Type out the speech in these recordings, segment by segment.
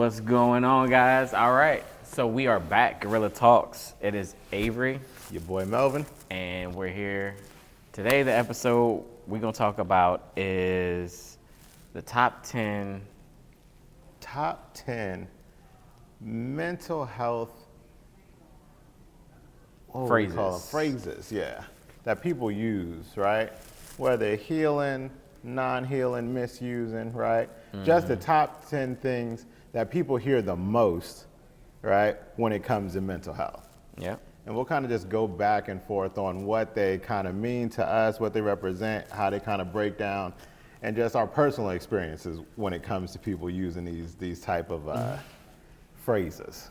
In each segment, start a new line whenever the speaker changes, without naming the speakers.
What's going on, guys? All right, so we are back, Guerilla Talks. It is Avery,
Your boy Melvin.
and we're here. Today, the episode we're going to talk about is the top 10
mental health phrases, yeah, that people use, right? Whether healing, non-healing, misusing, right? Just the top 10 things that people hear the most, right, when it comes to mental health.
Yeah.
And we'll kind of just go back and forth on what they kind of mean to us, what they represent, how they kind of break down, and just our personal experiences when it comes to people using these type of phrases.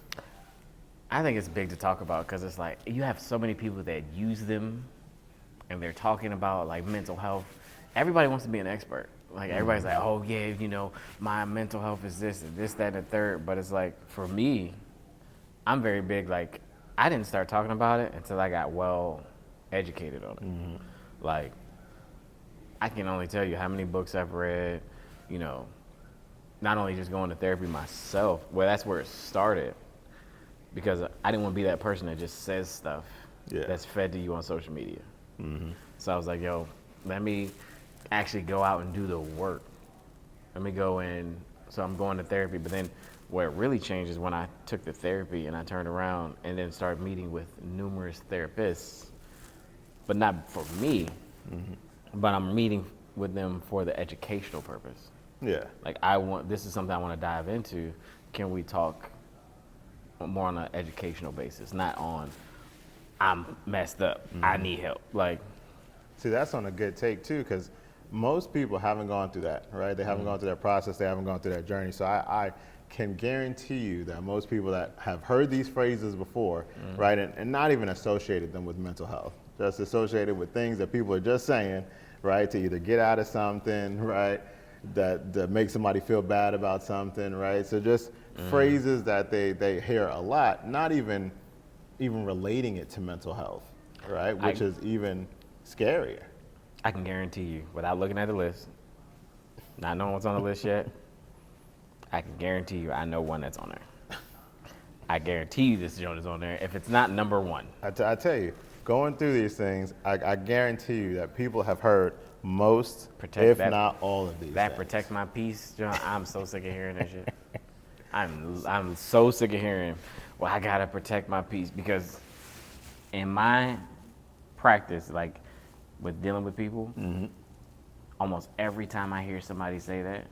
I think it's big to talk about because it's like you have so many people that use them and they're talking about like mental health. Everybody wants to be an expert. Like everybody's like, oh yeah, you know, my mental health is this and this, that, and the third. But it's like, for me, I'm very big. Like, I didn't start talking about it until I got well educated on it. Like, I can only tell you how many books I've read, you know, not only just going to therapy myself, well, that's where it started, because I didn't want to be that person that just says stuff that's fed to you on social media. So I was like, yo, let me actually go out and do the work. Let me go in. So I'm going to therapy, but then what really changed is when I took the therapy and I turned around and then started meeting with numerous therapists, but not for me, but I'm meeting with them for the educational purpose.
Yeah.
Like, this is something I want to dive into. Can we talk more on an educational basis, not on I'm messed up, I need help. Like,
See, that's on a good take too, because most people haven't gone through that, right? They haven't gone through that process. They haven't gone through that journey. So I can guarantee you that most people that have heard these phrases before, right, and not even associated them with mental health, just associated with things that people are just saying, right, to either get out of something, right, that make somebody feel bad about something, right? So just phrases that they hear a lot, not even relating it to mental health, right, which is even scarier.
I can guarantee you, without looking at the list, not knowing what's on the list yet, I can guarantee you I know one that's on there. I guarantee you this joint is on there if it's not number one.
I tell you, going through these things, I guarantee you that people have heard most, if not all of these
That
things.
protect my peace, John, I'm so sick of hearing that shit. I'm so sick of hearing, well, I gotta protect my peace, because in my practice, like with dealing with people, almost every time I hear somebody say that,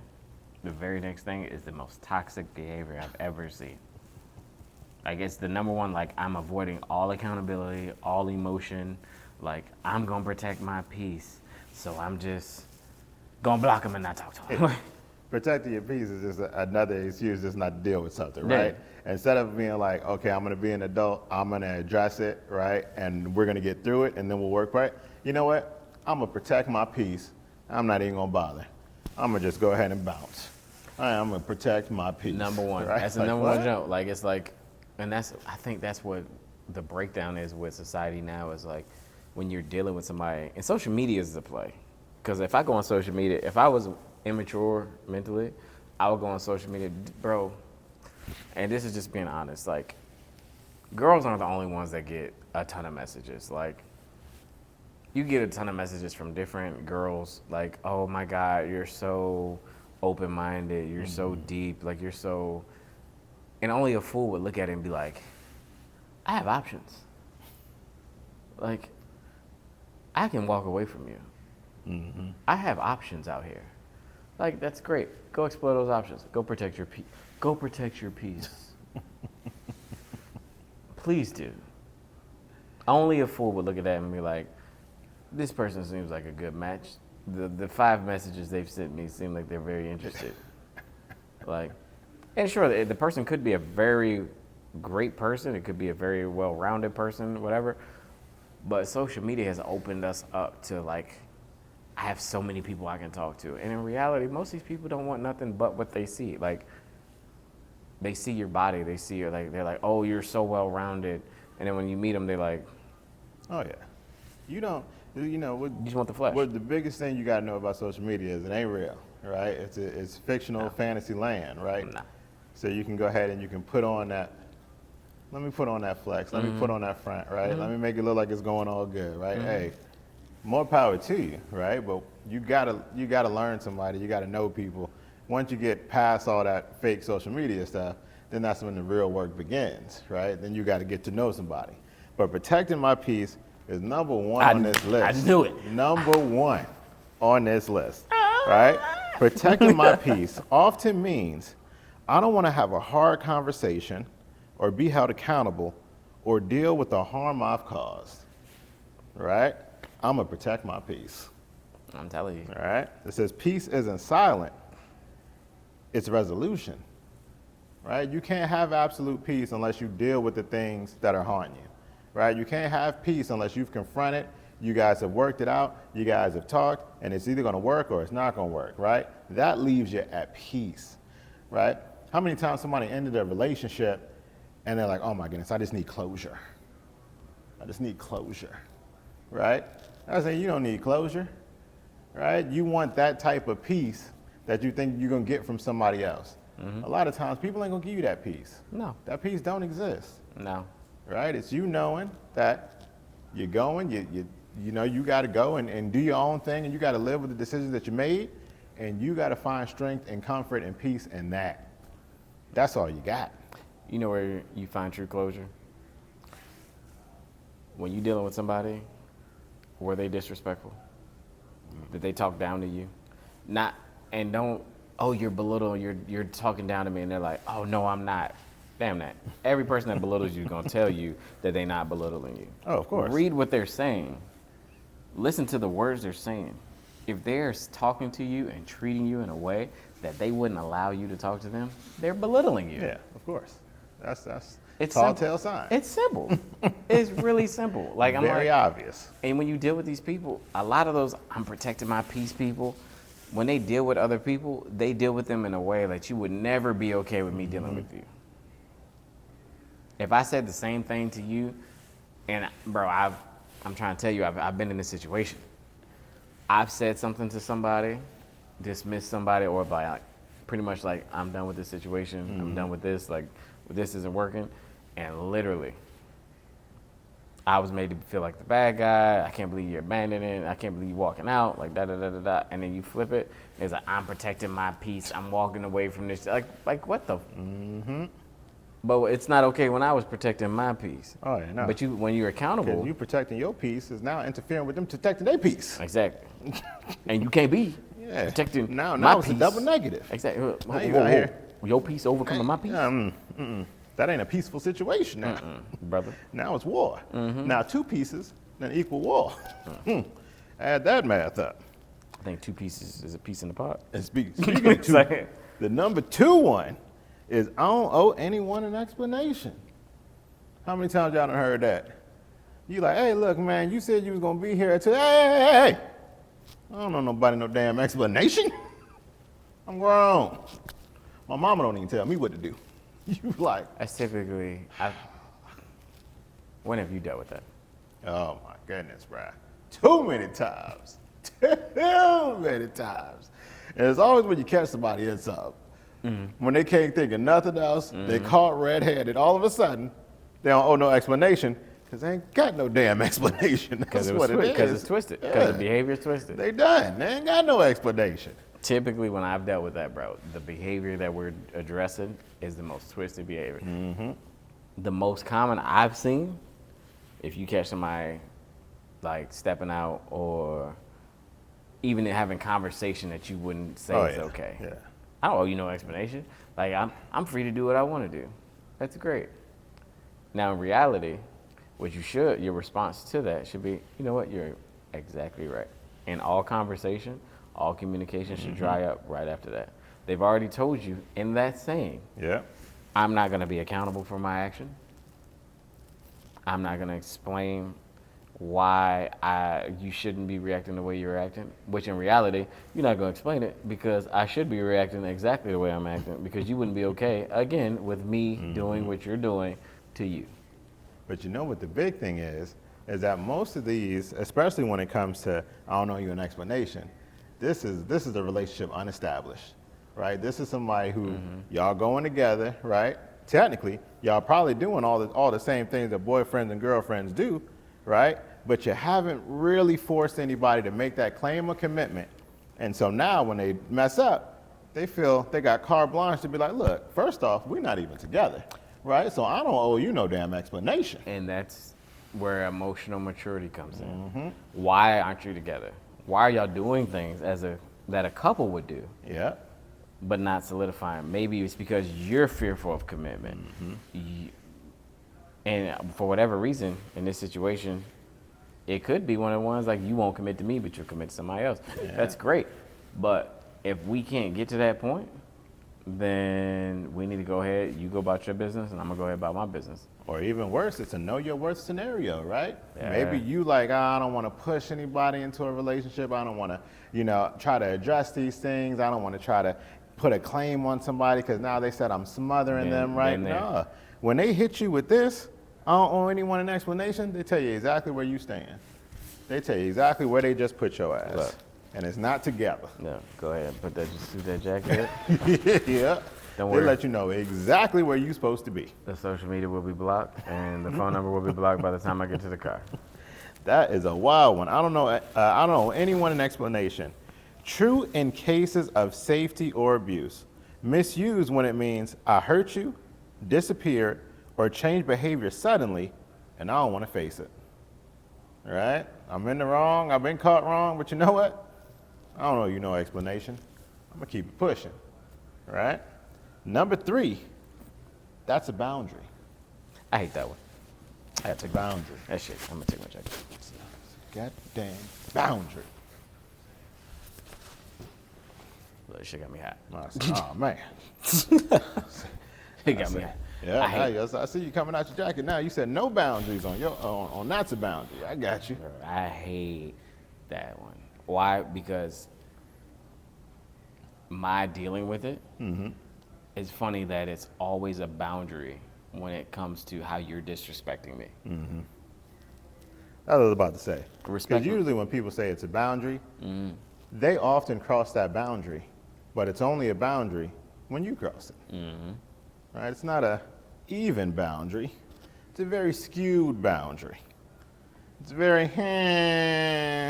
the very next thing is the most toxic behavior I've ever seen. Like, it's the number one, like, I'm avoiding all accountability, all emotion, like, I'm gonna protect my peace, so I'm just gonna block them and not talk to them.
Protecting your peace is just another excuse just not to deal with something, right? Instead of being like, okay, I'm gonna be an adult, I'm gonna address it, right? And we're gonna get through it and then we'll work, right? You know what? I'm gonna protect my peace. I'm not even gonna bother. I'm gonna just go ahead and bounce. All right, I'm gonna protect my peace.
Number one.
Right?
That's the number one joke. Like, it's like, and I think that's what the breakdown is with society now, is like when you're dealing with somebody, and social media is the play. Because if I go on social media, if I was immature mentally, I would go on social media, bro, and this is just being honest, like, girls aren't the only ones that get a ton of messages. Like, you get a ton of messages from different girls, like, oh my God, you're so open-minded, you're so deep, like, you're so, and only a fool would look at it and be like, I have options. Like, I can walk away from you. I have options out here. Like, that's great. Go explore those options. Go protect your peace. Go protect your peace. Please do. Only a fool would look at that and be like, this person seems like a good match. The 5 messages they've sent me seem like they're very interested. Like, and sure, the person could be a very great person. It could be a very well-rounded person, whatever. But social media has opened us up to, like, I have so many people I can talk to. And in reality, most of these people don't want nothing but what they see. Like, they see your body, they see your, like, they're like, oh, you're so well-rounded. And then when you meet them, they're like,
oh yeah. You don't, you know,
you just want the flesh.
What the biggest thing you gotta know about social media is it ain't real, right? It's fictional fantasy land, right?
Nah.
So you can go ahead and you can put on that, let me put on that flex, let me put on that front, right? Let me make it look like it's going all good, right? Hey, more power to you, right? But you gotta learn somebody, you gotta know people. Once you get past all that fake social media stuff, then that's when the real work begins, right? Then you gotta get to know somebody. But protecting my peace is number one on this list.
I knew it.
Number one on this list, right? Protecting my peace often means I don't want to have a hard conversation or be held accountable or deal with the harm I've caused, right? I'm going to protect my peace.
I'm telling you.
All right? It says peace isn't silent, it's resolution, right? You can't have absolute peace unless you deal with the things that are haunting you, right? You can't have peace unless you've confronted, you guys have worked it out, you guys have talked, and it's either going to work or it's not going to work, right? That leaves you at peace, right? How many times somebody ended a relationship and they're like, oh my goodness, I just need closure. I just need closure, right? I say, you don't need closure, right? You want that type of peace that you think you're going to get from somebody else. A lot of times people ain't going to give you that peace.
No.
That peace don't exist,
No.
right? It's you knowing that you're going, you know you got to go and do your own thing, and you got to live with the decisions that you made, and you got to find strength and comfort and peace in that. That's all you got.
You know where you find true closure? When you're dealing with somebody, were they disrespectful? Did they talk down to you? You're belittling, you're talking down to me, and they're like, oh no, I'm not. Damn that. Every person that belittles you is going to tell you that they're not belittling you.
Oh, of course.
Read what they're saying. Listen to the words they're saying. If they're talking to you and treating you in a way that they wouldn't allow you to talk to them, they're belittling you.
Yeah, of course. That's
It's
tall
simple.
tale sign.
It's simple. It's really simple. Like I'm
very obvious.
And when you deal with these people, a lot of those I'm protecting my peace people, when they deal with other people, they deal with them in a way that you would never be okay with me dealing with you. If I said the same thing to you, and bro, I'm trying to tell you, I've been in this situation. I've said something to somebody, dismissed somebody, or like pretty much like, I'm done with this situation, I'm done with this, like this isn't working, and literally, I was made to feel like the bad guy. I can't believe you're abandoning it. I can't believe you're walking out, like da da da da da. And then you flip it, it's like, I'm protecting my peace. I'm walking away from this. Like what the? But it's not okay when I was protecting my peace.
Oh yeah, no.
But when you're accountable,
you protecting your peace is now interfering with them protecting their peace.
exactly. And you can't be protecting
now
my
it's
peace.
a double negative.
Exactly.
Now you out here.
Your peace overcoming my peace,
That ain't a peaceful situation now.
brother.
Now it's war. Now two pieces then equal war. Add that math up.
I think two pieces is a piece in the pot.
And speaking of two, the number 2 one is I don't owe anyone an explanation. How many times y'all done heard that? You like, hey, look, man, you said you was gonna be here until, hey. I don't know nobody no damn explanation. I'm grown. My mama don't even tell me what to do. You like,
That's typically, when have you dealt with that?
oh my goodness, bruh. Too many times. Too many times. And it's always when you catch somebody in something. When they can't think of nothing else, they caught red-handed. All of a sudden, they don't owe no explanation because they ain't got no damn explanation. That's what it is.
Because it's twisted. Because the behavior's twisted.
They done. They ain't got no explanation.
Typically, when I've dealt with that, bro, the behavior that we're addressing is the most twisted behavior. The most common I've seen, if you catch somebody like stepping out or even having conversation that you wouldn't say is okay.
Yeah.
I don't owe you no explanation. Like I'm free to do what I want to do. That's great. Now in reality, your response to that should be, you know what, you're exactly right. In all conversation, all communication should dry up right after that. They've already told you in that saying,
Yeah.
I'm not gonna be accountable for my action. I'm not gonna explain why you shouldn't be reacting the way you're acting, which in reality, you're not gonna explain it because I should be reacting exactly the way I'm acting because you wouldn't be okay, again, with me doing what you're doing to you.
But you know what the big thing is that most of these, especially when it comes to, I don't know you an explanation, this is a relationship unestablished. right? This is somebody who y'all going together, right? Technically, y'all probably doing all the same things that boyfriends and girlfriends do, right? But you haven't really forced anybody to make that claim of commitment. And so now when they mess up, they feel they got carte blanche to be like, look, first off, we're not even together, right? So I don't owe you no damn explanation.
And that's where emotional maturity comes in. Why aren't you together? Why are y'all doing things that a couple would do,
Yeah.
but not solidifying? Maybe it's because you're fearful of commitment. And for whatever reason, in this situation, it could be one of the ones like, you won't commit to me, but you'll commit to somebody else.
Yeah.
That's great. But if we can't get to that point, then we need to go ahead, you go about your business, and I'm gonna go ahead about my business.
Or even worse, it's a know your worth scenario, right?
Yeah.
Maybe you like, I don't want to push anybody into a relationship. I don't want to, try to address these things. I don't want to try to put a claim on somebody because now they said I'm smothering them, right? No. When they hit you with this, I don't owe anyone an explanation. They tell you exactly where you stand. They tell you exactly where they just put your ass.
Look.
And it's not together.
No, go ahead and put that, just suit that jacket.
Yeah.
Don't
They
worry.
let you know exactly where you're supposed to be.
The social media will be blocked, and the phone number will be blocked by the time I get to the car.
That is a wild one. I don't know anyone an explanation. True in cases of safety or abuse. Misused when it means I hurt you, disappeared, or changed behavior suddenly, and I don't want to face it. All right? I'm in the wrong. I've been caught wrong, but you know what? I don't owe you no explanation. I'm going to keep it pushing. All right? Number 3, that's a boundary.
I hate that one.
That's a boundary.
That shit. I'm gonna take my jacket.
It's a goddamn boundary.
Look, this shit got me hot.
Oh, man.
It got me hot.
Yeah, I see you coming out your jacket now. You said no boundaries on that's a boundary. I got you.
I hate that one. Why? Because my dealing with it, it's funny that it's always a boundary when it comes to how you're disrespecting me.
I was about to say.
Respect.
Because usually when people say it's a boundary, they often cross that boundary, but it's only a boundary when you cross it. Right? It's not a even boundary. It's a very skewed boundary. It's a very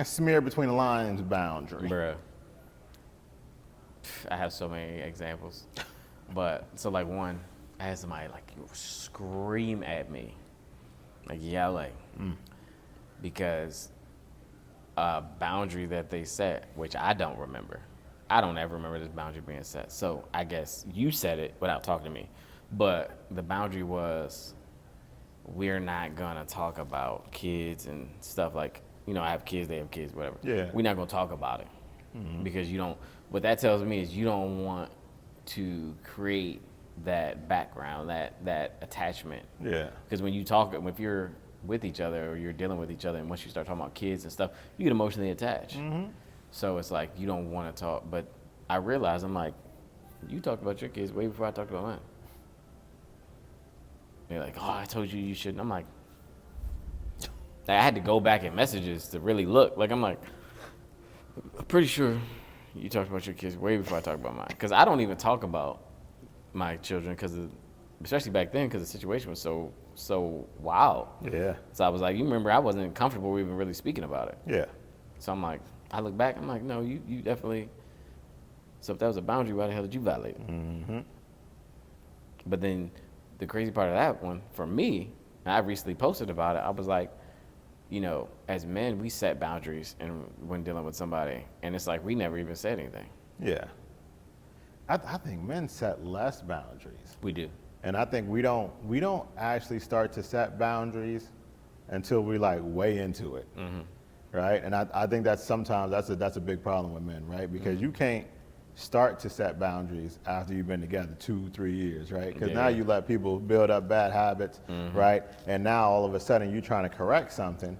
smear between the lines boundary.
Bruh. I have so many examples. But, so like one, I had somebody like scream at me, like yelling, because a boundary that they set, which I don't remember. I don't ever remember this boundary being set. So I guess you said it without talking to me. But the boundary was, we're not gonna talk about kids and stuff like, I have kids, they have kids, whatever.
Yeah.
We're not gonna talk about it because you don't, what that tells me is you don't want to create that background, that attachment.
Yeah.
Because when you talk, if you're with each other or you're dealing with each other, and once you start talking about kids and stuff, you get emotionally attached. So it's like you don't want to talk. But I realized, I'm like, you talked about your kids way before I talked about mine. They're like, oh, I told you you shouldn't. I'm like, I had to go back in messages to really look. Like, I'm like, I'm pretty sure you talked about your kids way before I talked about mine. Because I don't even talk about my children, because especially back then, because the situation was so wild.
Yeah.
So I was like, you remember, I wasn't comfortable even really speaking about it.
Yeah.
So I'm like, I look back, I'm like, no, you definitely. So if that was a boundary, why the hell did you violate it? But then the crazy part of that one, for me, and I recently posted about it, I was like, as men, we set boundaries and when dealing with somebody, and it's like we never even said anything.
Yeah. I think men set less boundaries.
We do.
And I think we don't actually start to set boundaries until we like way into it. Right? And I think that's sometimes that's a big problem with men, right? Because you can't start to set boundaries after you've been together 2-3 years, right? Because now you let people build up bad habits, right? And now all of a sudden you're trying to correct something,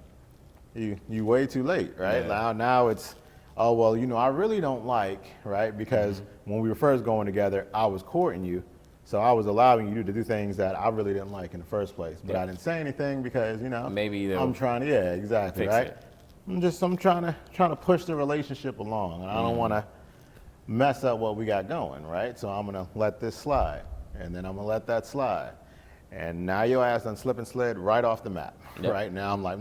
you way too late, right?
Yeah.
Now it's, oh, well, I really don't like, right? Because when we were first going together, I was courting you. So I was allowing you to do things that I really didn't like in the first place. But I didn't say anything because,
maybe
I'm trying to, exactly,
fix
right?
it.
I'm trying to push the relationship along. And I don't want to, mess up what we got going, right? So I'm gonna let this slide, and then I'm gonna let that slide, and now your ass done slip and slid right off the map,
Yep.
right? Now I'm like,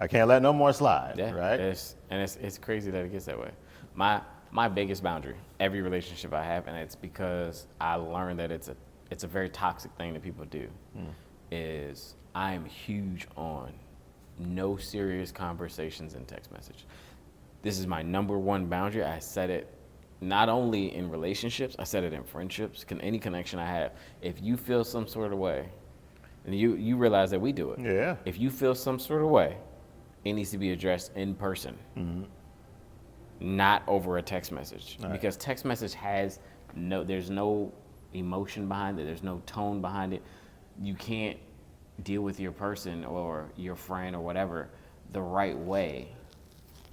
I can't let no more slide,
Yeah,
right?
It's crazy that it gets that way. My biggest boundary, every relationship I have, and it's because I learned that it's a very toxic thing that people do, is I am huge on no serious conversations in text message. This is my number one boundary. I set it not only in relationships, I set it in friendships, any connection I have. If you feel some sort of way, and you realize that we do it.
Yeah.
If you feel some sort of way, it needs to be addressed in person, not over a text message.
Right.
Because text message there's no emotion behind it. There's no tone behind it. You can't deal with your person or your friend or whatever the right way.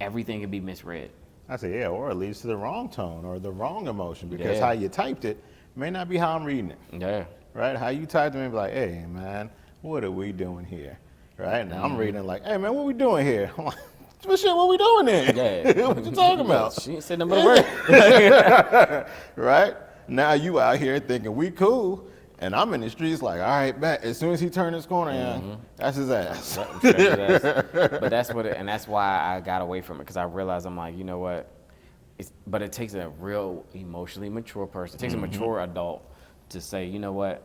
Everything can be misread.
I say, yeah, or it leads to the wrong tone or the wrong emotion because
Yeah.
how you typed it may not be how I'm reading it,
Yeah.
right? How you typed it may be like, hey, man, what are we doing here, right? Now I'm reading it like, hey, man, what we doing here? I'm like, well, shit, what we doing here?
Yeah.
What you talking about?
She ain't said nothing but a word.
Right? Now you out here thinking we cool, and I'm in the streets like, all right, bet. As soon as he turned this corner, yeah, that's his ass.
But that's that's why I got away from it, because I realized I'm like, you know what? But it takes a real emotionally mature person. It takes a mature adult to say, you know what?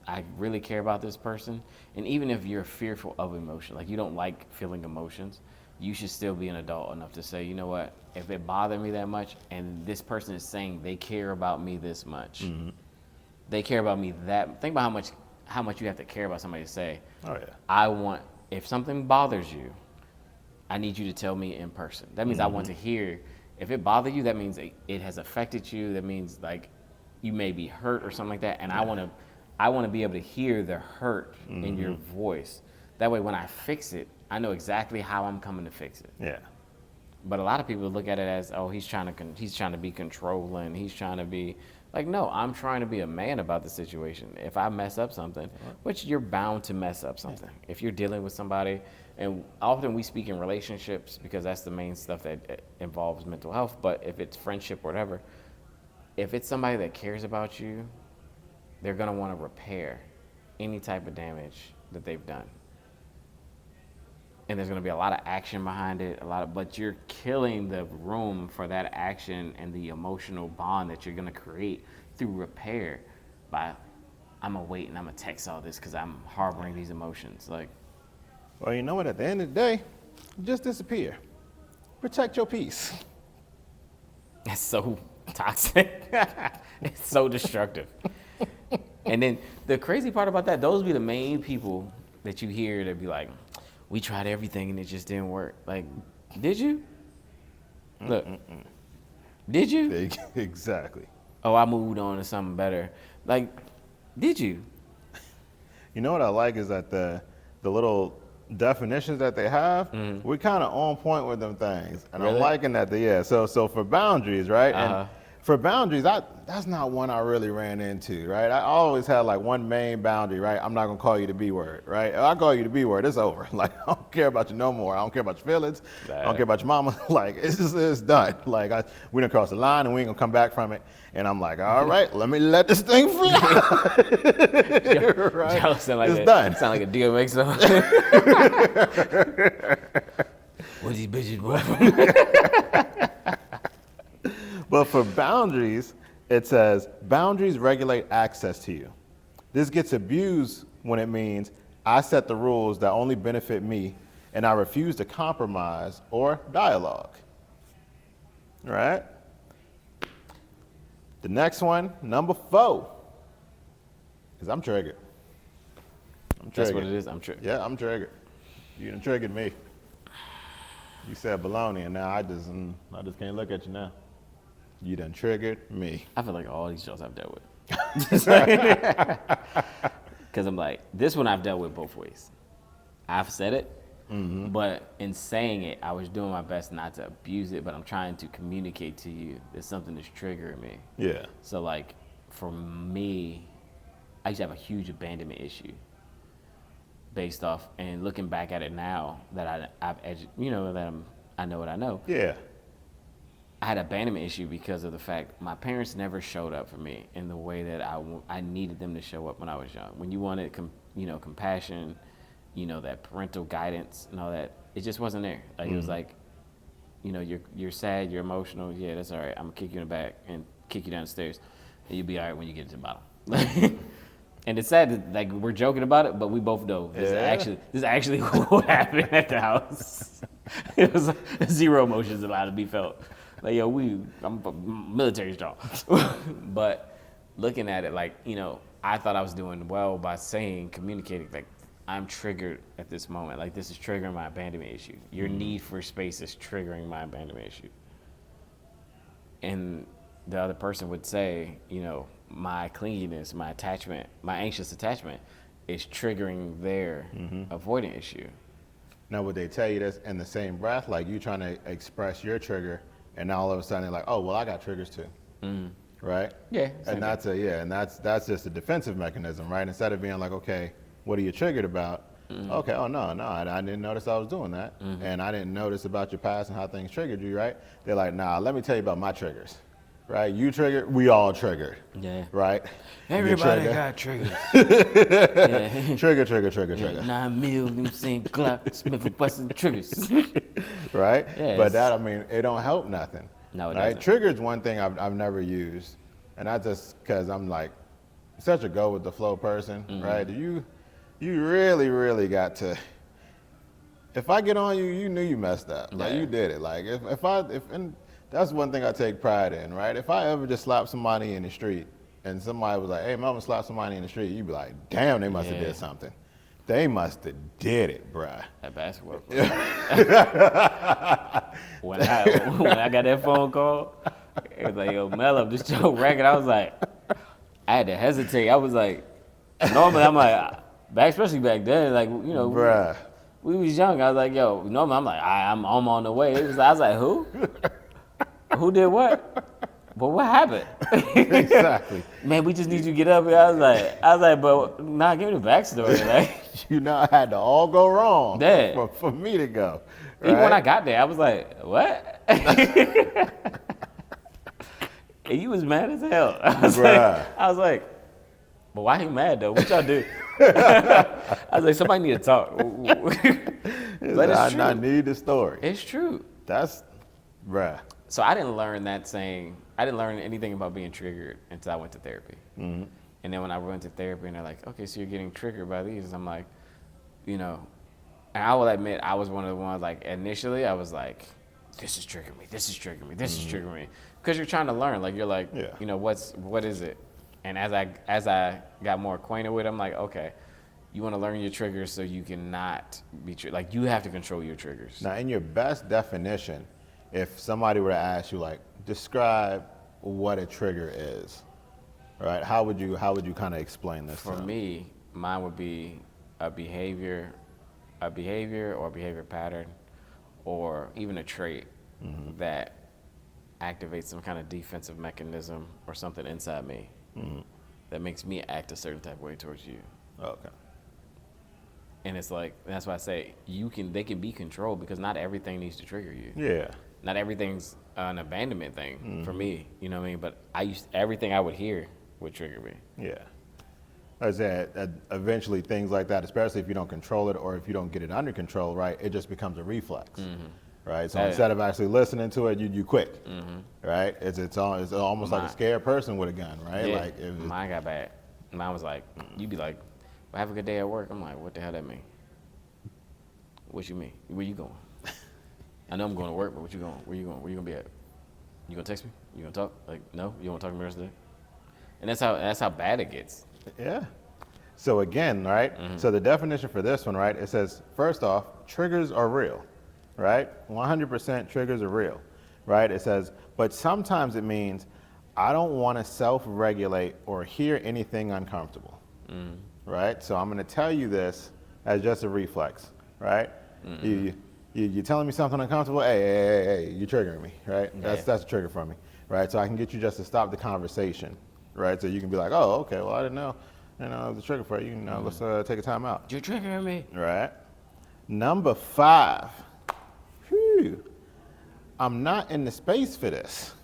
I really care about this person. And even if you're fearful of emotion, like you don't like feeling emotions, you should still be an adult enough to say, you know what? If it bothered me that much, and this person is saying they care about me this much, they care about me that. Think about how much you have to care about somebody to say,
Oh, yeah.
if something bothers you, I need you to tell me in person. That means I want to hear. If it bothered you, that means it has affected you. That means like you may be hurt or something like that. And I want to be able to hear the hurt in your voice. That way, when I fix it, I know exactly how I'm coming to fix it.
Yeah.
But a lot of people look at it as, oh, he's trying to be controlling. He's trying to be like, no, I'm trying to be a man about the situation. If I mess up something, which you're bound to mess up something. If you're dealing with somebody, and often we speak in relationships because that's the main stuff that involves mental health. But if it's friendship or whatever, if it's somebody that cares about you, they're gonna want to repair any type of damage that they've done. And there's going to be a lot of action behind it, but you're killing the room for that action and the emotional bond that you're going to create through repair by, I'm going to wait and I'm going to text all this because I'm harboring these emotions. Like,
Well, you know what? At the end of the day, just disappear. Protect your peace.
it's so toxic. It's so destructive. And then the crazy part about that, those be the main people that you hear that be like, we tried everything and it just didn't work. Like, did you? Look, did you?
Exactly.
Oh, I moved on to something better. Like, did you?
You know what I like is that the little definitions that they have, we're kind of on point with them things, and
Really?
I'm liking that. So for boundaries, right?
Uh-huh.
And for boundaries, that's not one I really ran into, right? I always had like one main boundary, right? I'm not gonna call you the B word, right? If I call you the B word, it's over. Like I don't care about you no more. I don't care about your feelings. I don't care about your mama. Like it's done. Like we done crossed the line and we ain't gonna come back from it. And I'm like, all right, let me let this thing fly. Right?
Y'all sound like
It's done.
Sound like a DMX song. What these bitches want?
But for boundaries, it says boundaries regulate access to you. This gets abused when it means I set the rules that only benefit me and I refuse to compromise or dialogue. Right? The next one, number 4, is I'm triggered.
That's what it is. I'm sure.
Yeah, I'm triggered. You done triggered me. You said baloney, and now I just can't look at you now. You done triggered me.
I feel like all these shows I've dealt with. Because I'm like, this one I've dealt with both ways. I've said it, but in saying it, I was doing my best not to abuse it, but I'm trying to communicate to you that something is triggering me.
Yeah.
So like, for me, I used to have a huge abandonment issue based off, and looking back at it now that I know what I know.
Yeah.
I had an abandonment issue because of the fact my parents never showed up for me in the way that I needed them to show up when I was young. When you wanted, compassion, that parental guidance and all that, it just wasn't there. Like, it was like, you're sad, you're emotional. Yeah, that's all right. I'm gonna kick you in the back and kick you down the stairs, and you'll be all right when you get to the bottom. And it's sad that, like, we're joking about it, but we both know this is actually what happened at the house. It was zero emotions allowed to be felt. Like, yo, I'm military strong. But looking at it, like, I thought I was doing well by communicating, like, I'm triggered at this moment. Like, this is triggering my abandonment issue. Your need for space is triggering my abandonment issue. And the other person would say, my clinginess, my attachment, my anxious attachment is triggering their avoidant issue.
Now, would they tell you this in the same breath? Like, you trying to express your trigger, and now all of a sudden they're like, oh, well, I got triggers too. Right?
Yeah.
And that's just a defensive mechanism, right? Instead of being like, okay, what are you triggered about? Okay, oh no, I didn't notice I was doing that. And I didn't notice about your past and how things triggered you, right? They're like, nah, let me tell you about my triggers. Right? You triggered, we all triggered.
Yeah.
Right?
Everybody got triggers.
Trigger.
9 million St. Glock, Smith & Wesson triggers.
Right?
Yeah,
but that, it don't help nothing.
No, it
right?
doesn't.
Trigger's one thing I've never used. And that's just because I'm like such a go with the flow person, right? You really got to, if I get on you, you knew you messed up. Like, you did it. Like, and that's one thing I take pride in, right? If I ever just slap somebody in the street and somebody was like, hey, mama, slap somebody in the street, you'd be like, damn, they must have did something. They must have did it, bruh.
At basketball. When I got that phone call, it was like, yo, Mello, this your record. I was like, I had to hesitate. I was like, normally I'm like, especially back then, like,
bruh.
we was young. I was like, yo, normally I'm like, I'm on the way. I was like, who? Who did what? But what happened?
Exactly.
Man, we just need you to get up here. I was like, but nah, give me the backstory. Like,
I had to all go wrong
Yeah.
for me to go. Right?
Even when I got there, I was like, what? And you was mad as hell. I was like, but why he mad though? What y'all do? I was like, somebody need to talk. But it's true.
I need the story.
It's true.
That's, bruh.
So I didn't learn that saying. I didn't learn anything about being triggered until I went to therapy. And then when I went to therapy and they're like, okay, so you're getting triggered by these. I'm like, and I will admit I was one of the ones, like, initially I was like, this is triggering me, this is triggering me, this is triggering me. Because you're trying to learn. Like, you're like, what is it? And as I got more acquainted with it, I'm like, okay, you want to learn your triggers so you cannot be like, you have to control your triggers.
Now, in your best definition, if somebody were to ask you, like, describe what a trigger is, right? How would you kind of explain this?
For me, mine would be a behavior or behavior pattern, or even a trait that activates some kind of defensive mechanism or something inside me that makes me act a certain type of way towards you.
Okay.
And it's like, that's why I say they can be controlled, because not everything needs to trigger you.
Yeah.
Not everything's an abandonment thing for me, you know what I mean? But everything I would hear would trigger me.
Yeah. I said, eventually things like that, especially if you don't control it or if you don't get it under control, right, it just becomes a reflex, right? So instead of actually listening to it, you quit, right? It's almost like a scared person with a gun, right?
Yeah.
Like,
Mine got bad. Mine was like, you'd be like, well, have a good day at work. I'm like, what the hell that mean? What you mean? Where you going? I know I'm going to work, but what you going? Where you going? Where you gonna be at? You gonna text me? You gonna talk? Like, no, you don't want to talk to me the rest of the day? And that's how bad it gets.
Yeah. So again, right? So the definition for this one, right? It says, first off, triggers are real, right? 100% triggers are real, right? It says, but sometimes it means I don't want to self-regulate or hear anything uncomfortable, right? So I'm going to tell you this as just a reflex, right? You're telling me something uncomfortable. Hey, you're triggering me, right? That's a trigger for me, right? So I can get you just to stop the conversation, right? So you can be like, oh, okay, well, I didn't know. It was a trigger for you. Let's take a time out.
You're triggering me.
Right. Number 5. Whew. I'm not in the space for this.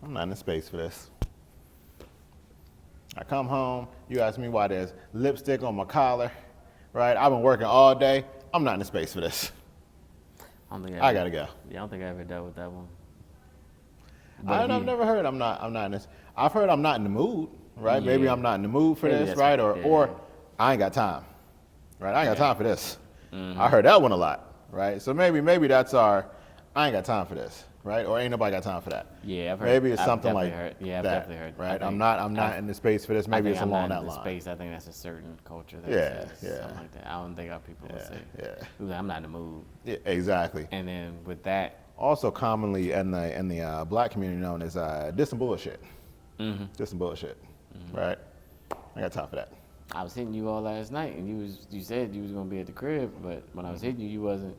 I'm not in the space for this. I come home, you ask me why there's lipstick on my collar, right? I've been working all day. I'm not in the space for this. I gotta go.
Yeah, I don't think I ever dealt with that one.
I've never heard I'm not in this. I've heard I'm not in the mood, right?
Yeah.
Maybe I'm not in the mood for this, right? Or I ain't got time, right? I ain't got time for this. I heard that one a lot, right? So maybe that's I ain't got time for this, right? Or ain't nobody got time for that.
Yeah, I've heard.
Maybe it's something like
Yeah, I've
that,
definitely heard.
right? I'm not in the space for this. Maybe it's along that line.
Space. I think that's a certain culture. That says something like that. I don't think our people would say. Yeah. I'm not in the mood.
Yeah, exactly.
And then with that.
Also commonly in the black community known as this some bullshit. This some bullshit, right? I got time for that.
I was hitting you all last night, and you said you was gonna be at the crib, but when I was hitting you, you wasn't.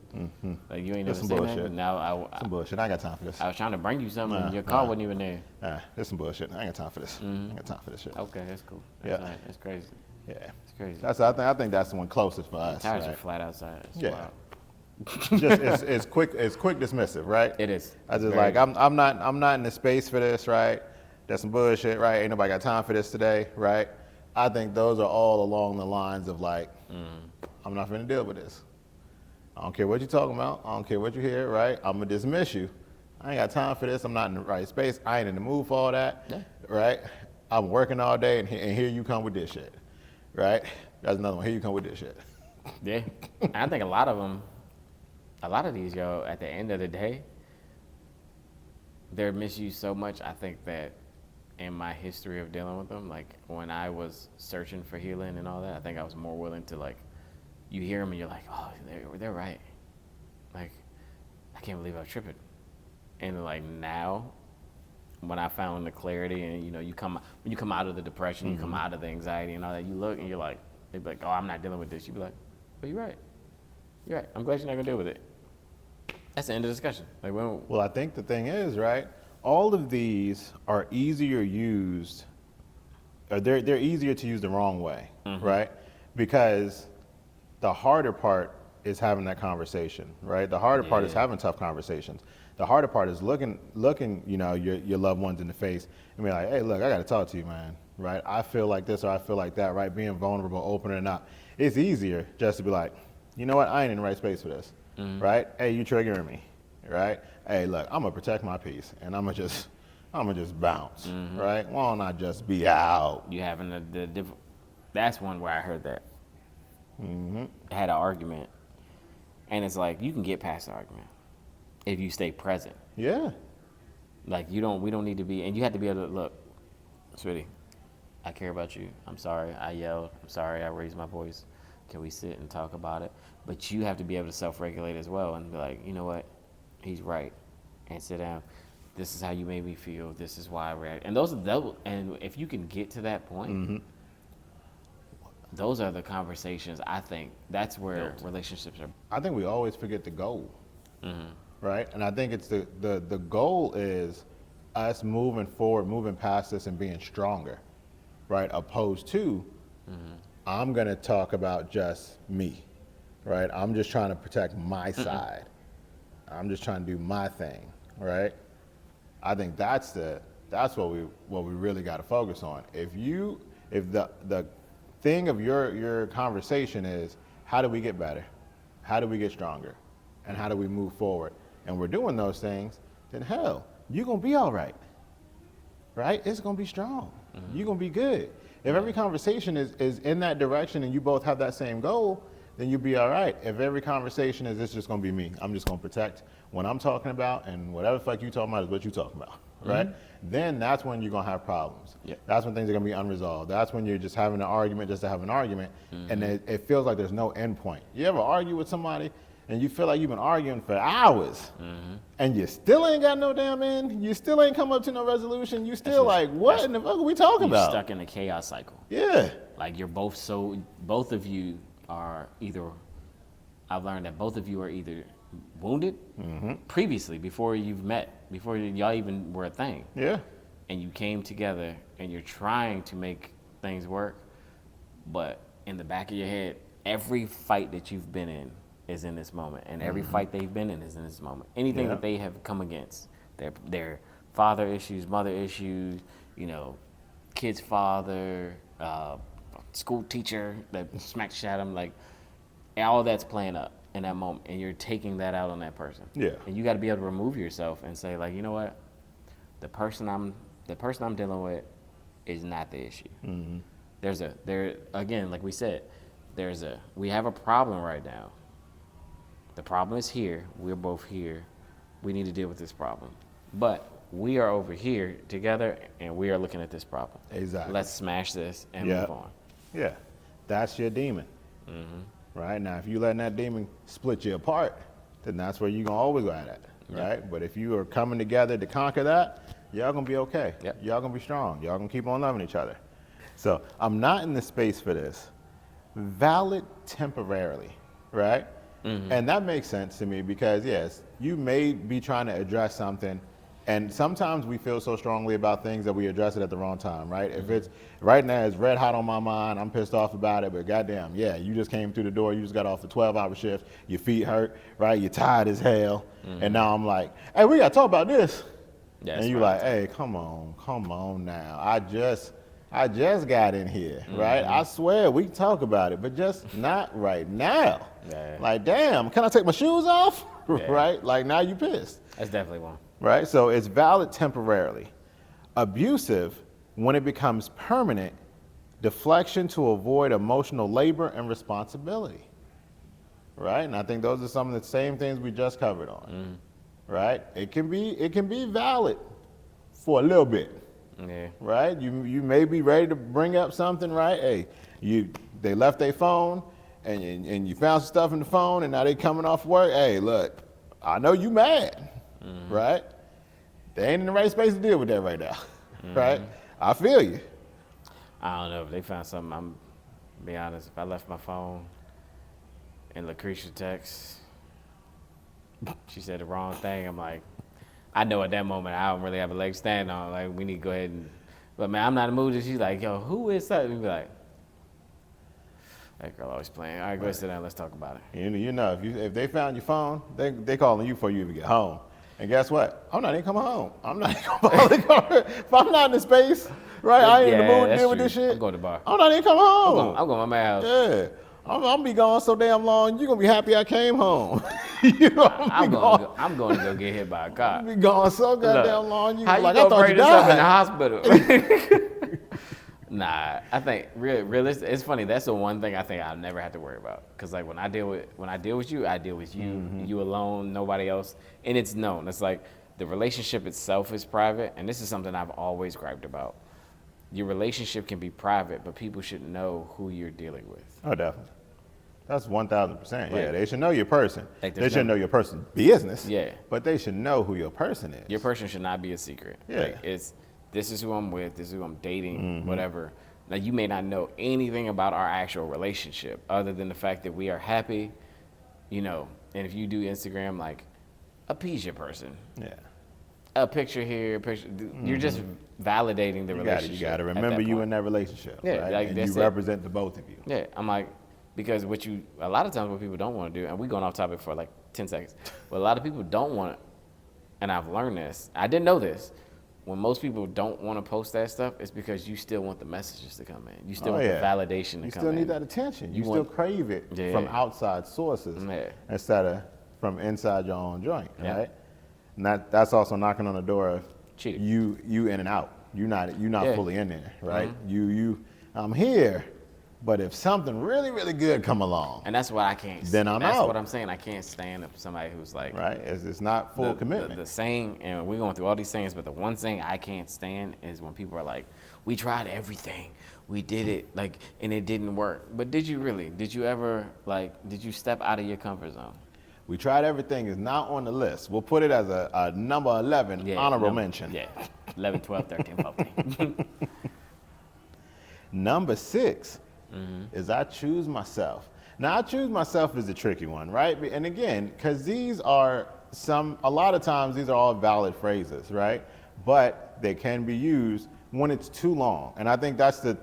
Like you ain't never said that. But now
some bullshit. I ain't got time for this.
I was trying to bring you something, and your car wasn't even there.
This some bullshit. I ain't got time for this. I ain't got time for this shit.
Okay, that's cool. That's right. That's crazy.
Yeah,
it's crazy.
I think that's the one closest for us.
Tires are flat outside. It's wild.
Just it's quick dismissive, right?
It is.
I just like I'm not in the space for this, right? That's some bullshit, right? Ain't nobody got time for this today, right? I think those are all along the lines of like, I'm not finna deal with this. I don't care what you're talking about. I don't care what you hear, right? I'm gonna dismiss you. I ain't got time for this. I'm not in the right space. I ain't in the mood for all that, right? I'm working all day, and here you come with this shit, right? That's another one. Here you come with this shit.
Yeah, I think a lot of these, yo, at the end of the day, they're misused so much. I think that in my history of dealing with them, like when I was searching for healing and all that, I think I was more willing to like, you hear them and you're like, oh, they're right. Like, I can't believe I was tripping. And like now, when I found the clarity and when you come out of the depression, you come out of the anxiety and all that, you look and you're like, they'd be like, oh, I'm not dealing with this. You'd be like, but you're right. You're right. I'm glad you're not gonna deal with it. That's the end of the discussion. Like,
well, I think the thing is, right? All of these are easier used, or they're easier to use the wrong way, right? Because the harder part is having that conversation, right? The harder part is having tough conversations. The harder part is looking, your loved ones in the face and be like, hey, look, I got to talk to you, man, right? I feel like this or I feel like that, right? Being vulnerable, opening up. It's easier just to be like, you know what? I ain't in the right space for this, right? Hey, you triggering me, right? Hey, look, I'm gonna protect my peace, and I'm gonna just bounce, right? Why don't I just be out?
You having the different. That's one where I heard that. I had an argument, and it's like you can get past the argument if you stay present.
Yeah.
Like we don't need to be, and you have to be able to look, sweetie. I care about you. I'm sorry I yelled. I'm sorry I raised my voice. Can we sit and talk about it? But you have to be able to self-regulate as well and be like, you know what? He's right. And sit down. This is how you made me feel. This is why I react. And and if you can get to that point, those are the conversations. I think that's where relationships are.
I think we always forget the goal, right? And I think it's the goal is us moving forward, moving past this and being stronger, right? Opposed to, I'm gonna talk about just me, right? I'm just trying to protect my side. I'm just trying to do my thing, right? I think that's what we really got to focus on. If the thing of your conversation is how do we get better, how do we get stronger, and how do we move forward, and we're doing those things, then hell, you're gonna be all right, right? It's gonna be strong. You're gonna be good. If every conversation is in that direction and you both have that same goal, then you'll be all right. If every conversation is, it's just gonna be me, I'm just gonna protect what I'm talking about, and whatever the fuck you talking about is what you talking about, right? Then that's when you're gonna have problems. That's when things are gonna be unresolved. That's when you're just having an argument just to have an argument, and it feels like there's no end point. You ever argue with somebody and you feel like you've been arguing for hours, and you still ain't got no damn end, you still ain't come up to no resolution, you still like, what in the fuck are we talking about?
You're stuck in a chaos cycle.
Yeah.
Like you're both of you are either, I've learned that both of you are either wounded previously, before you've met, before y'all even were a thing.
Yeah.
And you came together and you're trying to make things work, but in the back of your head, every fight that you've been in, is in this moment, and every fight they've been in is in this moment. Anything that they have come against, their father issues, mother issues, you know, kid's father, school teacher that smacked shit at him, like all that's playing up in that moment, and you're taking that out on that person.
Yeah.
And you got to be able to remove yourself and say, like, you know what, the person I'm dealing with is not the issue. Again, like we said, we have a problem right now. The problem is here. We're both here. We need to deal with this problem. But we are over here together, and we are looking at this problem.
Exactly.
Let's smash this and move on.
Yeah, that's your demon. Right? Now, if you letting that demon split you apart, then that's where you're going to always go at it. Right? But if you are coming together to conquer that, y'all going to be okay.
Yep.
Y'all going to be strong. Y'all going to keep on loving each other. So I'm not in the space for this. Valid temporarily, right? And that makes sense to me because, yes, you may be trying to address something, and sometimes we feel so strongly about things that we address it at the wrong time, right? If it's right now, it's red hot on my mind, I'm pissed off about it, but goddamn, yeah, you just came through the door, you just got off a 12-hour shift, your feet hurt, right? You're tired as hell, and now I'm like, hey, we gotta talk about this.
Yeah,
And you're like, hey, come on now. I just got in here, right? I swear we can talk about it, but just not right now.
Yeah.
Like, damn, can I take my shoes off? Right? Like, now you pissed.
That's definitely one.
Right? So it's valid temporarily. Abusive when it becomes permanent, deflection to avoid emotional labor and responsibility. Right? And I think those are some of the same things we just covered on. Right? It can be valid for a little bit.
Yeah.
Right? You may be ready to bring up something, right? Hey, they left their phone and you found some stuff in the phone and now they coming off work. Hey, look, I know you mad, right? They ain't in the right space to deal with that right now, right? I feel you.
I don't know if they found something. I'm be honest. If I left my phone and Lucretia texts, she said the wrong thing. I'm like, I know at that moment I don't really have a leg to stand on. Like, we need to go ahead and. But man, I'm not in the mood. And she's like, yo, who is that? And be like, that girl always playing. All right, go ahead, sit down. Let's talk about it.
You know, if they found your phone, they calling you before you even get home. And guess what? I'm not even coming home. I'm not even coming. If I'm not in the space, right? I ain't in the mood to deal with this shit.
I'm going to the bar.
I'm not even coming home.
I'm going to my house.
Yeah. I'm gonna be gone so damn long. You're gonna be happy I came home. You know,
I'm going to go get hit by a car.
Be gone so goddamn long. You
How
like,
you
I
gonna
thought you
bring this up in the
died.
hospital? Nah, I think realistic. It's funny. That's the one thing I think I'll never have to worry about. Cause like when I deal with you, I deal with you, you alone, nobody else, and it's known. It's like the relationship itself is private, and this is something I've always griped about. Your relationship can be private, but people should know who you're dealing with.
Oh, definitely. That's 1,000%. Yeah,
Right.
they should know your person.
Like,
they should know your person's business.
Yeah.
But they should know who your person is.
Your person should not be a secret.
Yeah.
Like, this is who I'm with, this is who I'm dating, whatever. Now, you may not know anything about our actual relationship other than the fact that we are happy, you know, and if you do Instagram, like, appease your person.
Yeah.
A picture here, a picture. You're just validating the relationship.
You got to
at
remember
that
you
point.
in that relationship.
Yeah,
right?
like,
and
that's
you
it.
represent the both of you.
Yeah, I'm like, because a lot of times what people don't want to do, and we're going off topic for like 10 seconds, but a lot of people don't want, and I've learned this, I didn't know this, when most people don't want to post that stuff, it's because you still want the messages to come in. You still want the validation to come in.
You still need that attention. You still crave it from outside sources instead of from inside your own joint, right? And that's also knocking on the door of
cheating.
You in and out. You're not fully in there, right? I'm here, but if something really, really good come along,
and that's what I can't.
Then I'm out.
That's what I'm saying. I can't stand somebody who's like,
right? It's not full commitment.
The saying, and we're going through all these things, but the one thing I can't stand is when people are like, we tried everything, we did it, like, and it didn't work. But did you really? Did you ever did you step out of your comfort zone?
We tried everything is not on the list. We'll put it as a number 11 honorable mention.
Yeah, 11, 12, 13, 14.
Number 6 is I choose myself. Now, I choose myself is a tricky one, right? And again, because these are a lot of times these are all valid phrases, right? But they can be used when it's too long. And I think that's the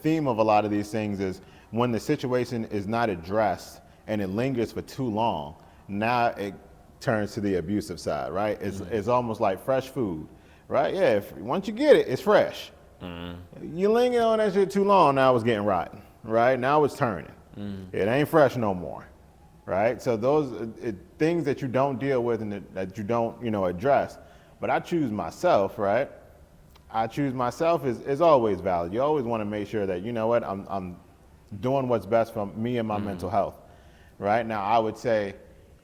theme of a lot of these things is when the situation is not addressed and it lingers for too long, now it turns to the abusive side, right? It's almost like fresh food, right? Yeah, once you get it, it's fresh. You linger on that shit too long, now it's getting rotten, right? Now it's turning. It ain't fresh no more, right? So those things that you don't deal with and that you don't, address. But I choose myself, right? I choose myself is always valid. You always want to make sure that, I'm doing what's best for me and my mental health, right? Now, I would say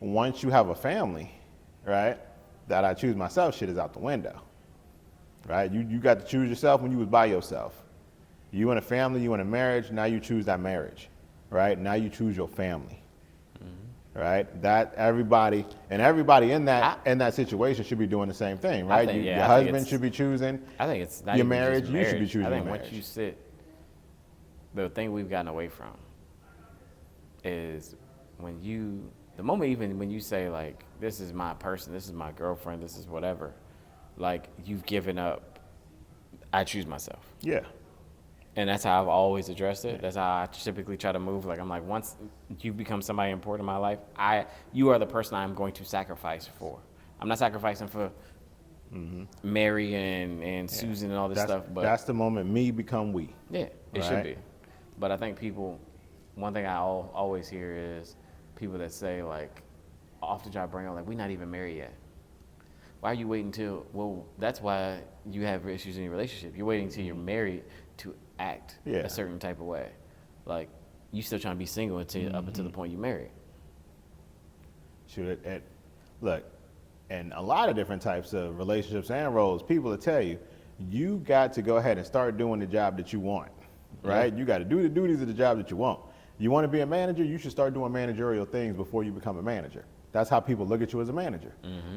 once you have a family, right, that I choose myself, shit is out the window, right? You got to choose yourself when you was by yourself. You in a family, you in a marriage, now you choose that marriage, right? Now you choose your family, right? That everybody in that situation should be doing the same thing, right? Your husband should be choosing.
I think it's not
your
even
marriage.
just
You should be choosing.
I think
your
once
marriage.
you sit, the thing we've gotten away from is when you say like, this is my person, this is my girlfriend, this is whatever, like you've given up. I choose myself.
Yeah.
And that's how I've always addressed it. That's how I typically try to move. Like I'm like, once you become somebody important in my life, you are the person I'm going to sacrifice for. I'm not sacrificing for Mary and Susan and all this stuff. But
that's the moment me become we.
Yeah, it should be. But I think one thing I always hear is people that say like, off the job bring up like, we're not even married yet. Why are you waiting till? Well, that's why you have issues in your relationship. You're waiting until you're married to act a certain type of way. Like you still trying to be single up until the point you marry.
Shoot it. Look, and a lot of different types of relationships and roles, people will tell you, you got to go ahead and start doing the job that you want, right? You got to do the duties of the job that you want. You want to be a manager, you should start doing managerial things before you become a manager. That's how people look at you as a manager.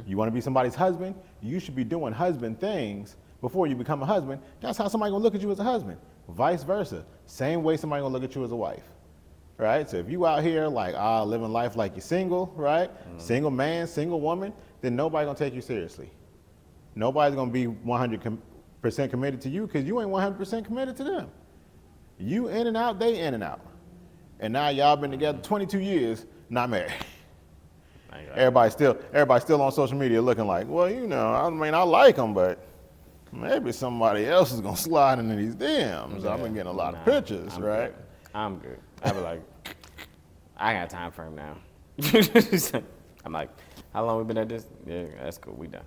You want to be somebody's husband, you should be doing husband things before you become a husband. That's how somebody gonna look at you as a husband. Vice versa. Same way somebody gonna look at you as a wife. Right? So if you out here like living life like you're single, right? Single man, single woman, then nobody gonna take you seriously. Nobody's gonna be 100% committed to you because you ain't 100% committed to them. You in and out, they in and out. And now y'all been together 22 years, not married. Everybody still on social media looking like, well, I like them, but maybe somebody else is gonna slide into these DMs. I've been getting a lot of pictures, right?
I'm good. I be like, I ain't got time for him now. I'm like, how long we been at this? Yeah, that's cool. We done.